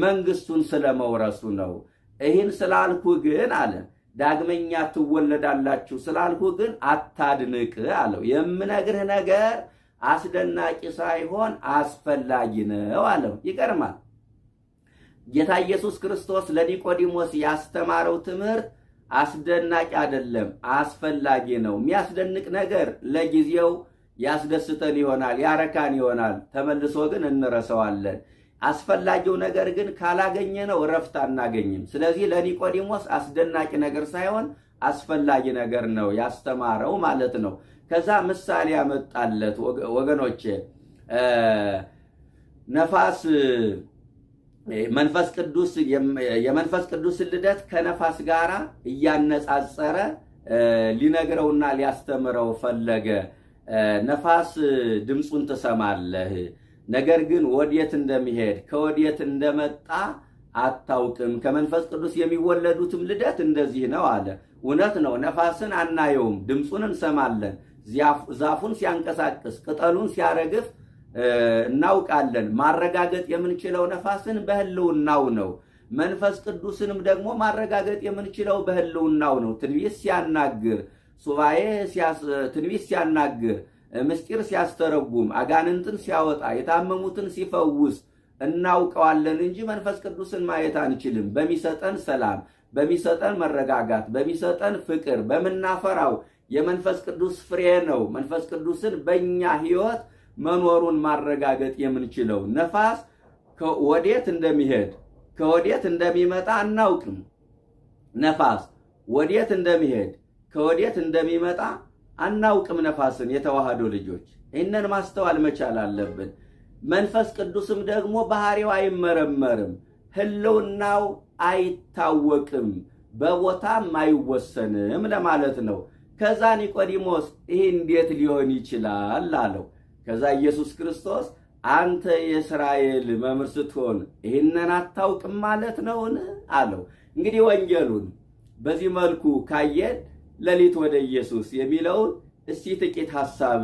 መንግስቱን ስለ መውረሱ ነው። ይህን ስላልኩ ግን አለ ዳግመኛ ትወለዳላችሁ ስላልኩ ግን አታድንቅ አለው። የምነግርህ ነገር አስደናቂ ሳይሆን አስፈላጊ ነው አለው። ይገርማል። ጌታ ኢየሱስ ክርስቶስ ለኒቆዲሞስ ያስተማረው ትምህርት አስደናቂ አይደለም፣ አስፈላጊ ነው። የሚያስደንቅ ነገር ለጊዜው ያስደስተን ይሆናል፣ ያረካን ይሆናል፣ ተመልሶ ግን እንረሳዋለን። አስፈላጊው ነገር ግን ካላገኘነው እረፍት አናገኝም። ስለዚህ ለኒቆዲሞስ አስደናቂ ነገር ሳይሆን አስፈላጊ ነገር ነው ያስተማረው ማለት ነው። ከዛ ምሳሌ ያመጣለት ወገኖቼ፣ ነፋስ የመንፈስ ቅዱስ ልደት ከነፋስ ጋር እያነጻጸረ ሊነግረውና ሊያስተምረው ፈለገ። ነፋስ ድምፁን ትሰማለህ፣ ነገር ግን ወዴት እንደሚሄድ ከወዴት እንደመጣ አታውቅም። ከመንፈስ ቅዱስ የሚወለዱትም ልደት እንደዚህ ነው አለ። እውነት ነው። ነፋስን አናየውም፣ ድምፁን እንሰማለን። ዛፉን ሲያንቀሳቅስ ቅጠሉን ሲያረግፍ እናውቃለን። ማረጋገጥ የምንችለው ነፋስን በህልውናው ነው። መንፈስ ቅዱስንም ደግሞ ማረጋገጥ የምንችለው በህልውናው ነው። ትንቢት ሲያናግር፣ ሱባኤ ትንቢት ሲያናግር፣ ምስጢር ሲያስተረጉም፣ አጋንንትን ሲያወጣ፣ የታመሙትን ሲፈውስ እናውቀዋለን እንጂ መንፈስ ቅዱስን ማየት አንችልም። በሚሰጠን ሰላም፣ በሚሰጠን መረጋጋት፣ በሚሰጠን ፍቅር፣ በምናፈራው የመንፈስ ቅዱስ ፍሬ ነው መንፈስ ቅዱስን በእኛ ህይወት መኖሩን ማረጋገጥ የምንችለው። ነፋስ ወዴት እንደሚሄድ ከወዴት እንደሚመጣ አናውቅም። ነፋስ ወዴት እንደሚሄድ ከወዴት እንደሚመጣ አናውቅም ነፋስን የተዋህዶ ልጆች። ይህንን ማስተዋል መቻል አለብን። መንፈስ ቅዱስም ደግሞ ባህሪው አይመረመርም፣ ህልውናው አይታወቅም፣ በቦታም አይወሰንም ለማለት ነው። ከዛ ኒቆዲሞስ ይህ እንዴት ሊሆን ይችላል አለው። ከዛ ኢየሱስ ክርስቶስ አንተ የእስራኤል መምህር ስትሆን ይህንን አታውቅም ማለት ነውን አለው። እንግዲህ ወንጌሉን በዚህ መልኩ ካየን ሌሊት ወደ ኢየሱስ የሚለውን እስቲ ጥቂት ሐሳብ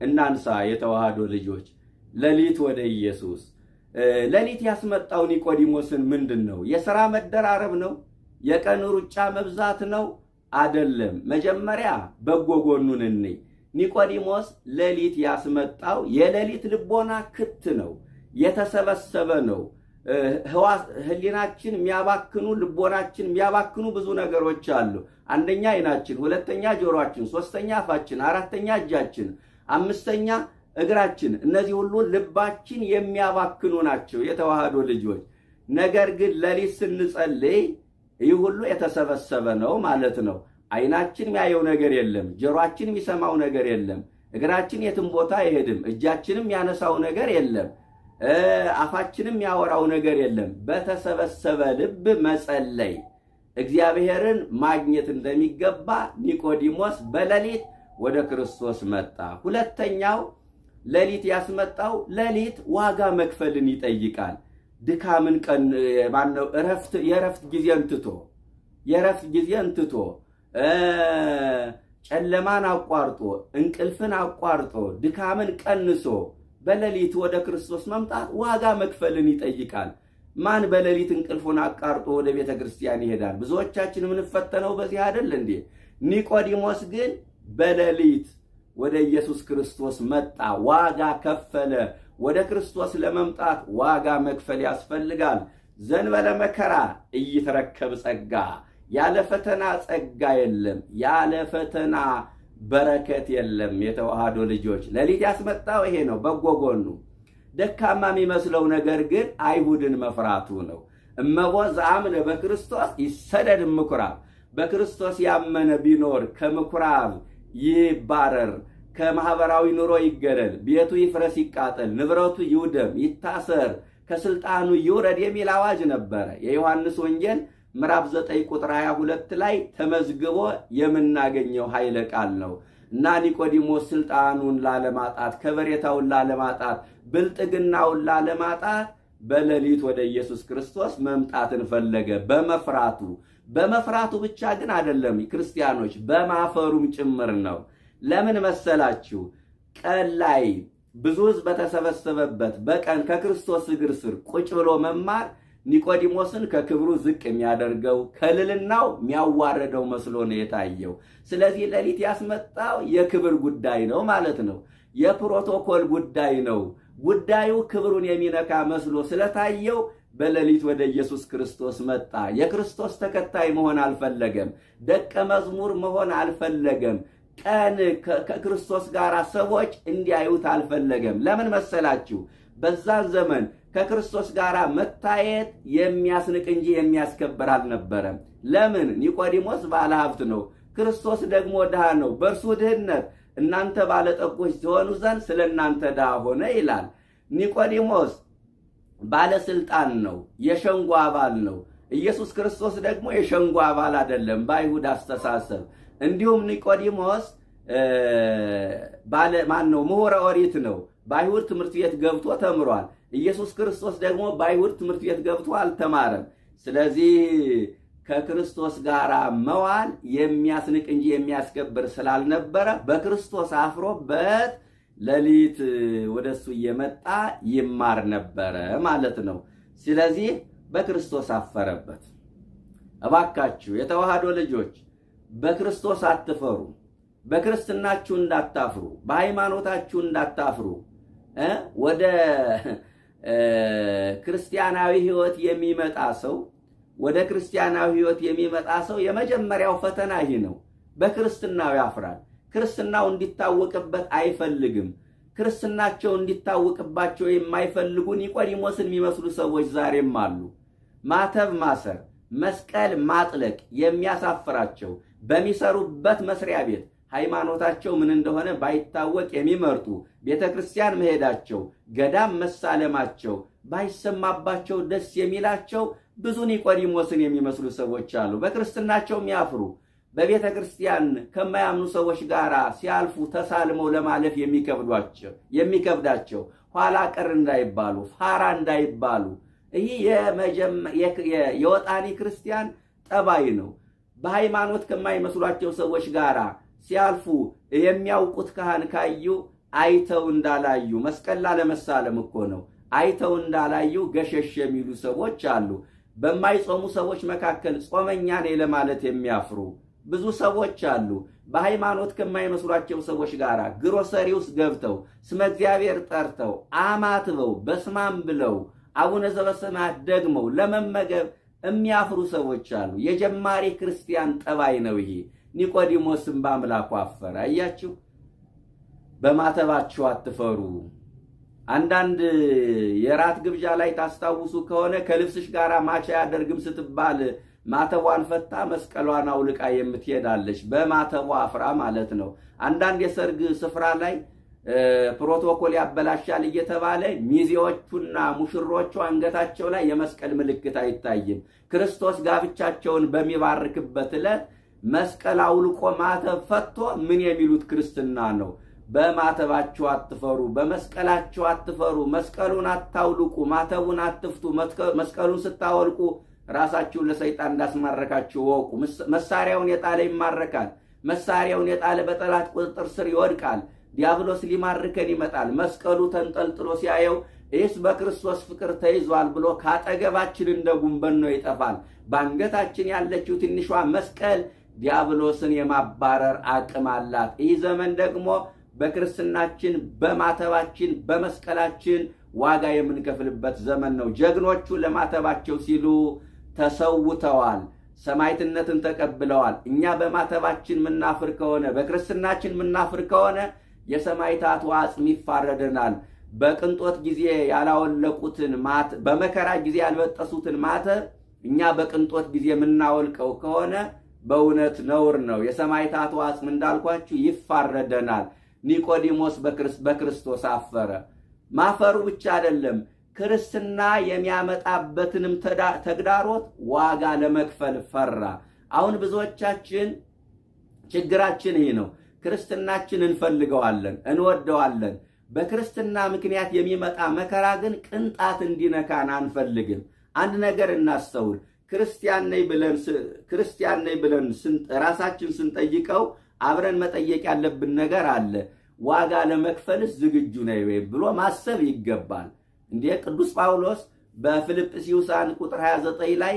እናንሳ። የተዋህዶ ልጆች ሌሊት ወደ ኢየሱስ ሌሊት ያስመጣው ኒቆዲሞስን ምንድን ነው? የሥራ መደራረብ ነው? የቀን ሩጫ መብዛት ነው? አይደለም። መጀመሪያ በጎ ጎኑን እንይ። ኒቆዲሞስ ሌሊት ያስመጣው የሌሊት ልቦና ክት ነው፣ የተሰበሰበ ነው። ህሊናችን የሚያባክኑ ልቦናችን የሚያባክኑ ብዙ ነገሮች አሉ። አንደኛ ዓይናችን፣ ሁለተኛ ጆሮአችን፣ ሶስተኛ አፋችን፣ አራተኛ እጃችን፣ አምስተኛ እግራችን። እነዚህ ሁሉ ልባችን የሚያባክኑ ናቸው የተዋህዶ ልጆች። ነገር ግን ሌሊት ስንጸልይ ይህ ሁሉ የተሰበሰበ ነው ማለት ነው። ዓይናችን የሚያየው ነገር የለም፣ ጆሮአችን የሚሰማው ነገር የለም፣ እግራችን የትም ቦታ አይሄድም፣ እጃችንም ያነሳው ነገር የለም፣ አፋችንም ያወራው ነገር የለም። በተሰበሰበ ልብ መጸለይ እግዚአብሔርን ማግኘት እንደሚገባ ኒቆዲሞስ በሌሊት ወደ ክርስቶስ መጣ። ሁለተኛው ሌሊት ያስመጣው ሌሊት ዋጋ መክፈልን ይጠይቃል። ድካምን ቀን ማነው የእረፍት ጊዜን ትቶ ጨለማን አቋርጦ እንቅልፍን አቋርጦ ድካምን ቀንሶ በሌሊት ወደ ክርስቶስ መምጣት ዋጋ መክፈልን ይጠይቃል። ማን በሌሊት እንቅልፉን አቋርጦ ወደ ቤተ ክርስቲያን ይሄዳል? ብዙዎቻችን የምንፈተነው በዚህ አይደል እንዴ? ኒቆዲሞስ ግን በሌሊት ወደ ኢየሱስ ክርስቶስ መጣ፣ ዋጋ ከፈለ። ወደ ክርስቶስ ለመምጣት ዋጋ መክፈል ያስፈልጋል። ዘንበለ መከራ ኢይትረከብ ጸጋ፣ ያለ ፈተና ጸጋ የለም፣ ያለ ፈተና በረከት የለም። የተዋህዶ ልጆች ሌሊት ያስመጣው ይሄ ነው በጎ ጎኑ። ደካማ የሚመስለው ነገር ግን አይሁድን መፍራቱ ነው። እመቦ ዘአምነ በክርስቶስ ይሰደድ ምኩራብ፣ በክርስቶስ ያመነ ቢኖር ከምኩራብ ይባረር፣ ከማህበራዊ ኑሮ ይገደል፣ ቤቱ ይፍረስ ይቃጠል፣ ንብረቱ ይውደም ይታሰር፣ ከስልጣኑ ይውረድ የሚል አዋጅ ነበረ። የዮሐንስ ወንጌል ምዕራፍ 9 ቁጥር 22 ላይ ተመዝግቦ የምናገኘው ኃይለ ቃል ነው። እና ኒቆዲሞስ ስልጣኑን ላለማጣት፣ ከበሬታውን ላለማጣት፣ ብልጥግናውን ላለማጣት በሌሊት ወደ ኢየሱስ ክርስቶስ መምጣትን ፈለገ። በመፍራቱ ብቻ ግን አይደለም ክርስቲያኖች፣ በማፈሩም ጭምር ነው። ለምን መሰላችሁ? ቀን ላይ ብዙ ሕዝብ በተሰበሰበበት በቀን ከክርስቶስ እግር ስር ቁጭ ብሎ መማር ኒቆዲሞስን ከክብሩ ዝቅ የሚያደርገው ከልልናው የሚያዋረደው መስሎ ነው የታየው። ስለዚህ ሌሊት ያስመጣው የክብር ጉዳይ ነው ማለት ነው። የፕሮቶኮል ጉዳይ ነው። ጉዳዩ ክብሩን የሚነካ መስሎ ስለታየው በሌሊት ወደ ኢየሱስ ክርስቶስ መጣ። የክርስቶስ ተከታይ መሆን አልፈለገም። ደቀ መዝሙር መሆን አልፈለገም። ቀን ከክርስቶስ ጋር ሰዎች እንዲያዩት አልፈለገም። ለምን መሰላችሁ? በዛን ዘመን ከክርስቶስ ጋር መታየት የሚያስንቅ እንጂ የሚያስከብር አልነበረም። ለምን? ኒቆዲሞስ ባለ ሀብት ነው፣ ክርስቶስ ደግሞ ድሃ ነው። በእርሱ ድህነት እናንተ ባለጠጎች ትሆኑ ዘንድ ስለ እናንተ ድሃ ሆነ ይላል። ኒቆዲሞስ ባለስልጣን ነው፣ የሸንጎ አባል ነው። ኢየሱስ ክርስቶስ ደግሞ የሸንጎ አባል አይደለም በአይሁድ አስተሳሰብ። እንዲሁም ኒቆዲሞስ ምሁረ ኦሪት ነው። በአይሁድ ትምህርት ቤት ገብቶ ተምሯል። ኢየሱስ ክርስቶስ ደግሞ በአይሁድ ትምህርት ቤት ገብቶ አልተማረም። ስለዚህ ከክርስቶስ ጋር መዋል የሚያስንቅ እንጂ የሚያስከብር ስላልነበረ በክርስቶስ አፍሮበት ሌሊት ወደሱ እየመጣ ይማር ነበረ ማለት ነው። ስለዚህ በክርስቶስ አፈረበት። እባካችሁ የተዋህዶ ልጆች በክርስቶስ አትፈሩ። በክርስትናችሁ እንዳታፍሩ፣ በሃይማኖታችሁ እንዳታፍሩ። ወደ ክርስቲያናዊ ሕይወት የሚመጣ ሰው የመጀመሪያው ፈተና ይህ ነው። በክርስትናው ያፍራል። ክርስትናው እንዲታወቅበት አይፈልግም። ክርስትናቸው እንዲታወቅባቸው የማይፈልጉ ኒቆዲሞስን የሚመስሉ ሰዎች ዛሬም አሉ። ማተብ ማሰር፣ መስቀል ማጥለቅ የሚያሳፍራቸው፣ በሚሰሩበት መስሪያ ቤት ሃይማኖታቸው ምን እንደሆነ ባይታወቅ የሚመርጡ ቤተ ክርስቲያን መሄዳቸው፣ ገዳም መሳለማቸው ባይሰማባቸው ደስ የሚላቸው ብዙ ኒቆዲሞስን የሚመስሉ ሰዎች አሉ። በክርስትናቸው የሚያፍሩ በቤተ ክርስቲያን ከማያምኑ ሰዎች ጋር ሲያልፉ ተሳልመው ለማለፍ የሚከብዳቸው ኋላ ቀር እንዳይባሉ፣ ፋራ እንዳይባሉ። ይህ የወጣኒ ክርስቲያን ጠባይ ነው። በሃይማኖት ከማይመስሏቸው ሰዎች ጋር ሲያልፉ የሚያውቁት ካህን ካዩ አይተው እንዳላዩ፣ መስቀል ላለመሳለም እኮ ነው፣ አይተው እንዳላዩ ገሸሽ የሚሉ ሰዎች አሉ። በማይጾሙ ሰዎች መካከል ጾመኛ ነኝ ለማለት የሚያፍሩ ብዙ ሰዎች አሉ። በሃይማኖት ከማይመስሏቸው ሰዎች ጋር ግሮሰሪ ውስጥ ገብተው ስመ እግዚአብሔር ጠርተው አማትበው በስማም ብለው አቡነ ዘበሰማያት ደግመው ለመመገብ የሚያፍሩ ሰዎች አሉ። የጀማሪ ክርስቲያን ጠባይ ነው ይሄ። ኒቆዲሞስም በአምላኩ አፈረ። አያችሁ፣ በማተባችሁ አትፈሩ። አንዳንድ የራት ግብዣ ላይ ታስታውሱ ከሆነ ከልብስሽ ጋር ማቻ ያደርግም ስትባል ማተቧን ፈታ መስቀሏን አውልቃ የምትሄዳለች። በማተቧ አፍራ ማለት ነው። አንዳንድ የሰርግ ስፍራ ላይ ፕሮቶኮል ያበላሻል እየተባለ ሚዜዎቹና ሙሽሮቹ አንገታቸው ላይ የመስቀል ምልክት አይታይም። ክርስቶስ ጋብቻቸውን በሚባርክበት ዕለት መስቀል አውልቆ ማተብ ፈቶ ምን የሚሉት ክርስትና ነው? በማተባችሁ አትፈሩ፣ በመስቀላችሁ አትፈሩ፣ መስቀሉን አታውልቁ፣ ማተቡን አትፍቱ። መስቀሉን ስታወልቁ ራሳችሁን ለሰይጣን እንዳስማረካችሁ ወቁ። መሳሪያውን የጣለ ይማረካል። መሳሪያውን የጣለ በጠላት ቁጥጥር ስር ይወድቃል። ዲያብሎስ ሊማርከን ይመጣል። መስቀሉ ተንጠልጥሎ ሲያየው ይህስ በክርስቶስ ፍቅር ተይዟል ብሎ ካጠገባችን እንደ ጉንበን ነው ይጠፋል። በአንገታችን ያለችው ትንሿ መስቀል ዲያብሎስን የማባረር አቅም አላት። ይህ ዘመን ደግሞ በክርስትናችን፣ በማተባችን፣ በመስቀላችን ዋጋ የምንከፍልበት ዘመን ነው። ጀግኖቹ ለማተባቸው ሲሉ ተሰውተዋል፣ ሰማዕትነትን ተቀብለዋል። እኛ በማተባችን ምናፍር ከሆነ፣ በክርስትናችን ምናፍር ከሆነ የሰማዕታቱ አጽም ይፋረደናል። በቅንጦት ጊዜ ያላወለቁትን በመከራ ጊዜ ያልበጠሱትን ማተብ እኛ በቅንጦት ጊዜ የምናወልቀው ከሆነ በእውነት ነውር ነው። የሰማዕታቱ አጽም እንዳልኳችሁ ይፋረደናል። ኒቆዲሞስ በክርስቶስ አፈረ። ማፈሩ ብቻ አይደለም፣ ክርስትና የሚያመጣበትንም ተግዳሮት ዋጋ ለመክፈል ፈራ። አሁን ብዙዎቻችን ችግራችን ይህ ነው። ክርስትናችን እንፈልገዋለን፣ እንወደዋለን። በክርስትና ምክንያት የሚመጣ መከራ ግን ቅንጣት እንዲነካን አንፈልግም። አንድ ነገር እናስተውል። ክርስቲያን ነኝ ብለን ራሳችን ስንጠይቀው አብረን መጠየቅ ያለብን ነገር አለ። ዋጋ ለመክፈልስ ዝግጁ ነኝ ወይ ብሎ ማሰብ ይገባል። እንዴ ቅዱስ ጳውሎስ በፊልጵስዩስ 1:29 ላይ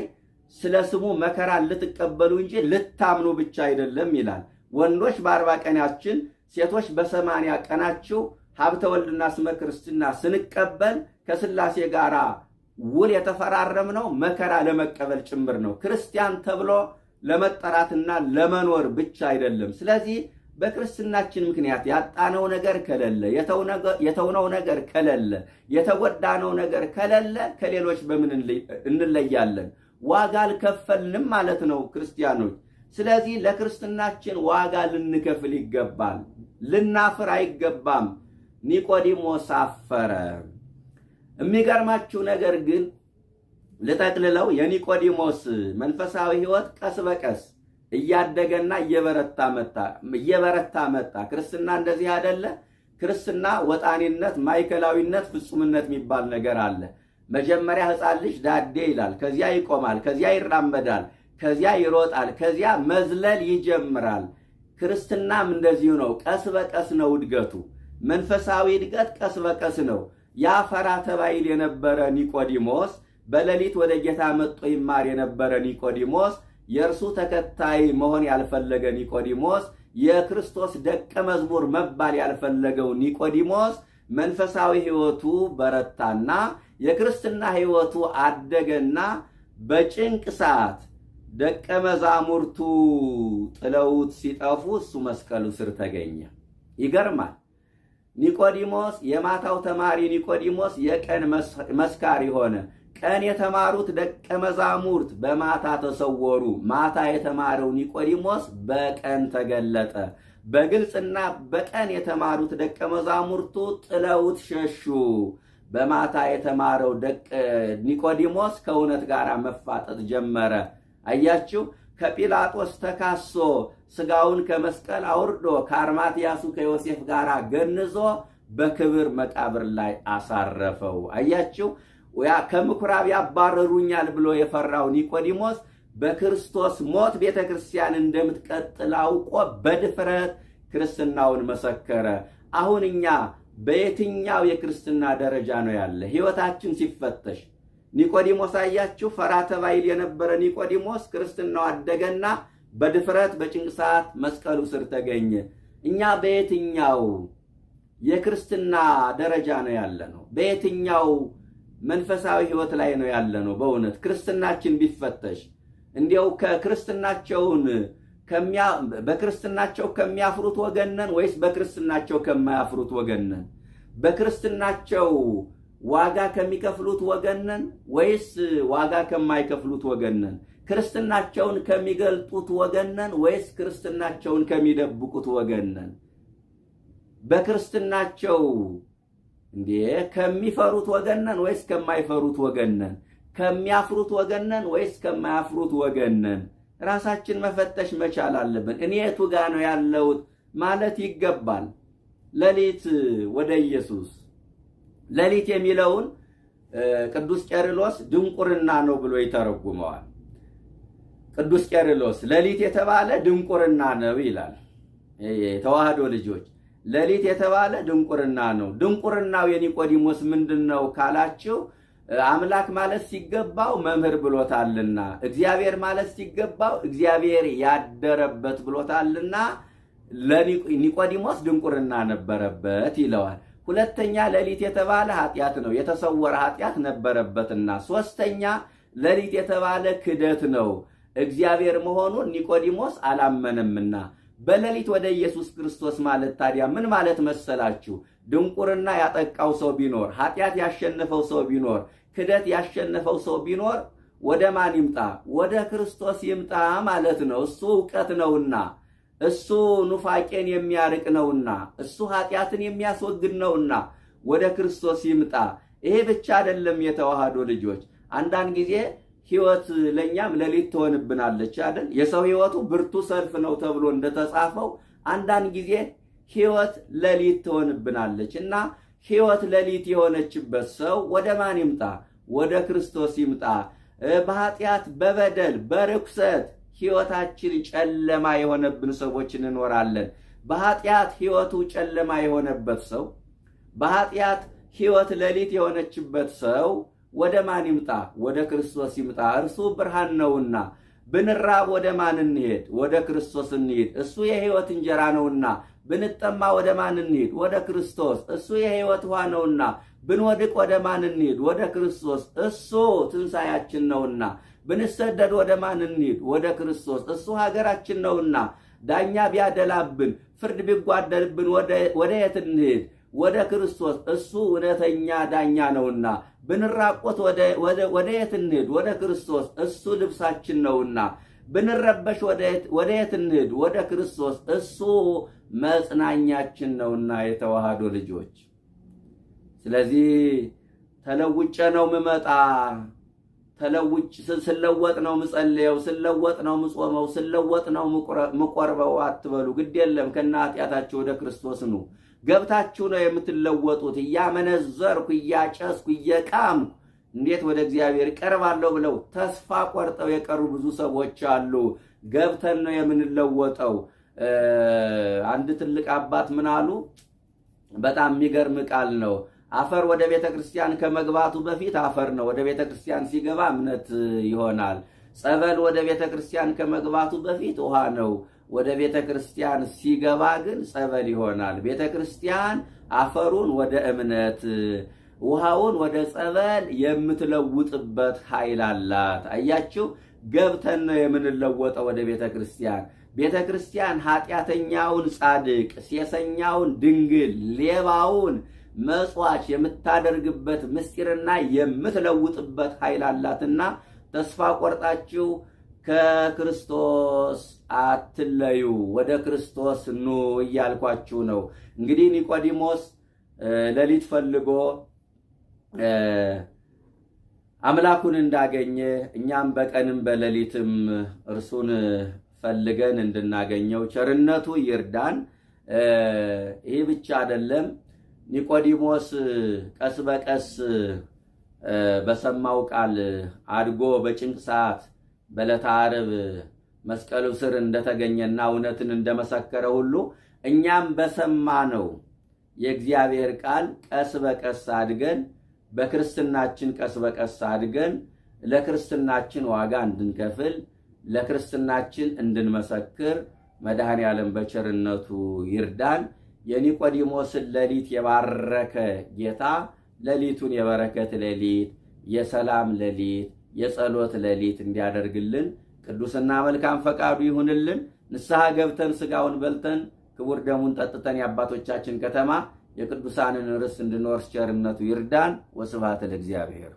ስለ ስሙ መከራ ልትቀበሉ እንጂ ልታምኑ ብቻ አይደለም ይላል። ወንዶች በ40 ቀናችን፣ ሴቶች በ80 ቀናችሁ ሀብተ ወልድና ስመ ክርስትና ስንቀበል ከሥላሴ ጋር ውል የተፈራረምነው መከራ ለመቀበል ጭምር ነው። ክርስቲያን ተብሎ ለመጠራትና ለመኖር ብቻ አይደለም። ስለዚህ በክርስትናችን ምክንያት ያጣነው ነገር ከሌለ፣ የተውነው ነገር ከሌለ፣ የተጎዳነው ነገር ከሌለ ከሌሎች በምን እንለያለን? ዋጋ አልከፈልንም ማለት ነው ክርስቲያኖች። ስለዚህ ለክርስትናችን ዋጋ ልንከፍል ይገባል፣ ልናፍር አይገባም። ኒቆዲሞስ አፈረ። የሚገርማችሁ ነገር ግን ልጠቅልለው፣ የኒቆዲሞስ መንፈሳዊ ሕይወት ቀስ በቀስ እያደገና እየበረታ መጣ። ክርስትና እንደዚህ አይደለ? ክርስትና ወጣኒነት፣ ማዕከላዊነት፣ ፍጹምነት የሚባል ነገር አለ። መጀመሪያ ሕፃን ልጅ ዳዴ ይላል፣ ከዚያ ይቆማል፣ ከዚያ ይራመዳል፣ ከዚያ ይሮጣል፣ ከዚያ መዝለል ይጀምራል። ክርስትናም እንደዚሁ ነው። ቀስ በቀስ ነው እድገቱ። መንፈሳዊ እድገት ቀስ በቀስ ነው። ያ ፈራ ተባይል የነበረ ኒቆዲሞስ፣ በሌሊት ወደ ጌታ መጥቶ ይማር የነበረ ኒቆዲሞስ፣ የእርሱ ተከታይ መሆን ያልፈለገ ኒቆዲሞስ፣ የክርስቶስ ደቀ መዝሙር መባል ያልፈለገው ኒቆዲሞስ መንፈሳዊ ሕይወቱ በረታና የክርስትና ሕይወቱ አደገና በጭንቅ ሰዓት ደቀ መዛሙርቱ ጥለውት ሲጠፉ እሱ መስቀሉ ስር ተገኘ። ይገርማል። ኒቆዲሞስ የማታው ተማሪ ኒቆዲሞስ የቀን መስካሪ ሆነ። ቀን የተማሩት ደቀ መዛሙርት በማታ ተሰወሩ። ማታ የተማረው ኒቆዲሞስ በቀን ተገለጠ። በግልጽና በቀን የተማሩት ደቀ መዛሙርቱ ጥለውት ሸሹ። በማታ የተማረው ኒቆዲሞስ ከእውነት ጋር መፋጠጥ ጀመረ። አያችሁ፣ ከጲላጦስ ተካሶ ስጋውን ከመስቀል አውርዶ ከአርማትያሱ ከዮሴፍ ጋር ገንዞ በክብር መቃብር ላይ አሳረፈው። አያችሁ፣ ከምኩራብ ያባረሩኛል ብሎ የፈራው ኒቆዲሞስ በክርስቶስ ሞት ቤተክርስቲያን እንደምትቀጥል አውቆ በድፍረት ክርስትናውን መሰከረ። አሁን እኛ በየትኛው የክርስትና ደረጃ ነው ያለ? ሕይወታችን ሲፈተሽ ኒቆዲሞስ አያችሁ፣ ፈራ ተባይል የነበረ ኒቆዲሞስ ክርስትናው አደገና በድፍረት በጭንቅ ሰዓት መስቀሉ ስር ተገኘ። እኛ በየትኛው የክርስትና ደረጃ ነው ያለ ነው? በየትኛው መንፈሳዊ ሕይወት ላይ ነው ያለ ነው? በእውነት ክርስትናችን ቢፈተሽ እንዲያው በክርስትናቸው ከሚያፍሩት ወገን ነን ወይስ በክርስትናቸው ከማያፍሩት ወገን ነን? በክርስትናቸው ዋጋ ከሚከፍሉት ወገን ነን ወይስ ዋጋ ከማይከፍሉት ወገን ነን? ክርስትናቸውን ከሚገልጡት ወገን ነን ወይስ ክርስትናቸውን ከሚደብቁት ወገን ነን? በክርስትናቸው ከሚፈሩት ወገን ነን ወይስ ከማይፈሩት ወገን ነን? ከሚያፍሩት ወገን ነን ወይስ ከማያፍሩት ወገን ነን? ራሳችን መፈተሽ መቻል አለብን። እኔ የቱ ጋር ነው ያለሁት ማለት ይገባል። ሌሊት ወደ ኢየሱስ ሌሊት የሚለውን ቅዱስ ቄርሎስ ድንቁርና ነው ብሎ ይተረጉመዋል። ቅዱስ ቄርሎስ ሌሊት የተባለ ድንቁርና ነው ይላል። የተዋህዶ ልጆች ሌሊት የተባለ ድንቁርና ነው። ድንቁርናው የኒቆዲሞስ ምንድነው ካላችሁ፣ አምላክ ማለት ሲገባው መምህር ብሎታልና፣ እግዚአብሔር ማለት ሲገባው እግዚአብሔር ያደረበት ብሎታልና ለኒቆዲሞስ ድንቁርና ነበረበት ይለዋል። ሁለተኛ ሌሊት የተባለ ኃጢአት ነው፣ የተሰወረ ኃጢአት ነበረበትና። ሶስተኛ ሌሊት የተባለ ክደት ነው፣ እግዚአብሔር መሆኑን ኒቆዲሞስ አላመነምና። በሌሊት ወደ ኢየሱስ ክርስቶስ ማለት ታዲያ ምን ማለት መሰላችሁ? ድንቁርና ያጠቃው ሰው ቢኖር፣ ኃጢአት ያሸነፈው ሰው ቢኖር፣ ክደት ያሸነፈው ሰው ቢኖር ወደ ማን ይምጣ? ወደ ክርስቶስ ይምጣ ማለት ነው። እሱ ዕውቀት ነውና፣ እሱ ኑፋቄን የሚያርቅ ነውና፣ እሱ ኃጢአትን የሚያስወግድ ነውና ወደ ክርስቶስ ይምጣ። ይሄ ብቻ አይደለም የተዋህዶ ልጆች፣ አንዳንድ ጊዜ ሕይወት ለኛም ሌሊት ትሆንብናለች አይደል? የሰው ሕይወቱ ብርቱ ሰልፍ ነው ተብሎ እንደተጻፈው አንዳንድ ጊዜ ሕይወት ሌሊት ትሆንብናለች እና ሕይወት ሌሊት የሆነችበት ሰው ወደ ማን ይምጣ? ወደ ክርስቶስ ይምጣ። በኃጢአት በበደል በርኩሰት ሕይወታችን ጨለማ የሆነብን ሰዎች እንኖራለን። በኃጢአት ሕይወቱ ጨለማ የሆነበት ሰው፣ በኃጢአት ሕይወት ሌሊት የሆነችበት ሰው ወደ ማን ይምጣ? ወደ ክርስቶስ ይምጣ። እርሱ ብርሃን ነውና። ብንራብ ወደ ማን እንሄድ? ወደ ክርስቶስ እንሄድ። እሱ የሕይወት እንጀራ ነውና። ብንጠማ ወደ ማን እንሄድ? ወደ ክርስቶስ። እሱ የሕይወት ውሃ ነውና። ብንወድቅ ወደ ማን እንሄድ? ወደ ክርስቶስ። እሱ ትንሣኤያችን ነውና። ብንሰደድ ወደ ማን እንሄድ? ወደ ክርስቶስ። እሱ ሀገራችን ነውና። ዳኛ ቢያደላብን፣ ፍርድ ቢጓደልብን ወደ የት እንሄድ? ወደ ክርስቶስ። እሱ እውነተኛ ዳኛ ነውና። ብንራቆት ወደ የት እንሄድ? ወደ ክርስቶስ። እሱ ልብሳችን ነውና። ብንረበሽ ወደ የት እንሄድ? ወደ ክርስቶስ። እሱ መጽናኛችን ነውና። የተዋህዶ ልጆች፣ ስለዚህ ተለውጬ ነው ምመጣ፣ ስለወጥ ነው ምጸልየው፣ ስለወጥ ነው ምጾመው፣ ስለወጥ ነው ምቆርበው አትበሉ። ግድ የለም ከነ ኃጢአታችሁ ወደ ክርስቶስ ኑ። ገብታችሁ ነው የምትለወጡት። እያመነዘርኩ እያጨስኩ እየቃምኩ እንዴት ወደ እግዚአብሔር ቀርባለሁ ብለው ተስፋ ቆርጠው የቀሩ ብዙ ሰዎች አሉ። ገብተን ነው የምንለወጠው። አንድ ትልቅ አባት ምን አሉ? በጣም የሚገርም ቃል ነው። አፈር ወደ ቤተ ክርስቲያን ከመግባቱ በፊት አፈር ነው፣ ወደ ቤተ ክርስቲያን ሲገባ እምነት ይሆናል። ጸበል ወደ ቤተ ክርስቲያን ከመግባቱ በፊት ውሃ ነው፣ ወደ ቤተ ክርስቲያን ሲገባ ግን ጸበል ይሆናል። ቤተ ክርስቲያን አፈሩን ወደ እምነት፣ ውሃውን ወደ ጸበል የምትለውጥበት ኃይል አላት። አያችሁ፣ ገብተን ነው የምንለወጠው ወደ ቤተ ክርስቲያን። ቤተ ክርስቲያን ኃጢአተኛውን ጻድቅ፣ ሴሰኛውን ድንግል፣ ሌባውን መጽዋች የምታደርግበት ምስጢርና የምትለውጥበት ኃይል አላትና ተስፋ ቆርጣችሁ ከክርስቶስ አትለዩ፣ ወደ ክርስቶስ ኑ እያልኳችሁ ነው። እንግዲህ ኒቆዲሞስ ሌሊት ፈልጎ አምላኩን እንዳገኘ እኛም በቀንም በሌሊትም እርሱን ፈልገን እንድናገኘው ቸርነቱ ይርዳን። ይህ ብቻ አይደለም። ኒቆዲሞስ ቀስ በቀስ በሰማው ቃል አድጎ በጭንቅ ሰዓት በዕለተ ዓርብ መስቀሉ ስር እንደተገኘና እውነትን እንደመሰከረ ሁሉ እኛም በሰማነው የእግዚአብሔር ቃል ቀስ በቀስ አድገን በክርስትናችን ቀስ በቀስ አድገን ለክርስትናችን ዋጋ እንድንከፍል ለክርስትናችን እንድንመሰክር መድኃኔዓለም በቸርነቱ ይርዳን። የኒቆዲሞስን ሌሊት የባረከ ጌታ ሌሊቱን የበረከት ሌሊት፣ የሰላም ሌሊት፣ የጸሎት ሌሊት እንዲያደርግልን ቅዱስና መልካም ፈቃዱ ይሁንልን። ንስሐ ገብተን ሥጋውን በልተን ክቡር ደሙን ጠጥተን የአባቶቻችን ከተማ የቅዱሳንን ርስት እንድንወርስ ቸርነቱ ይርዳን። ወስብሐት ለእግዚአብሔር።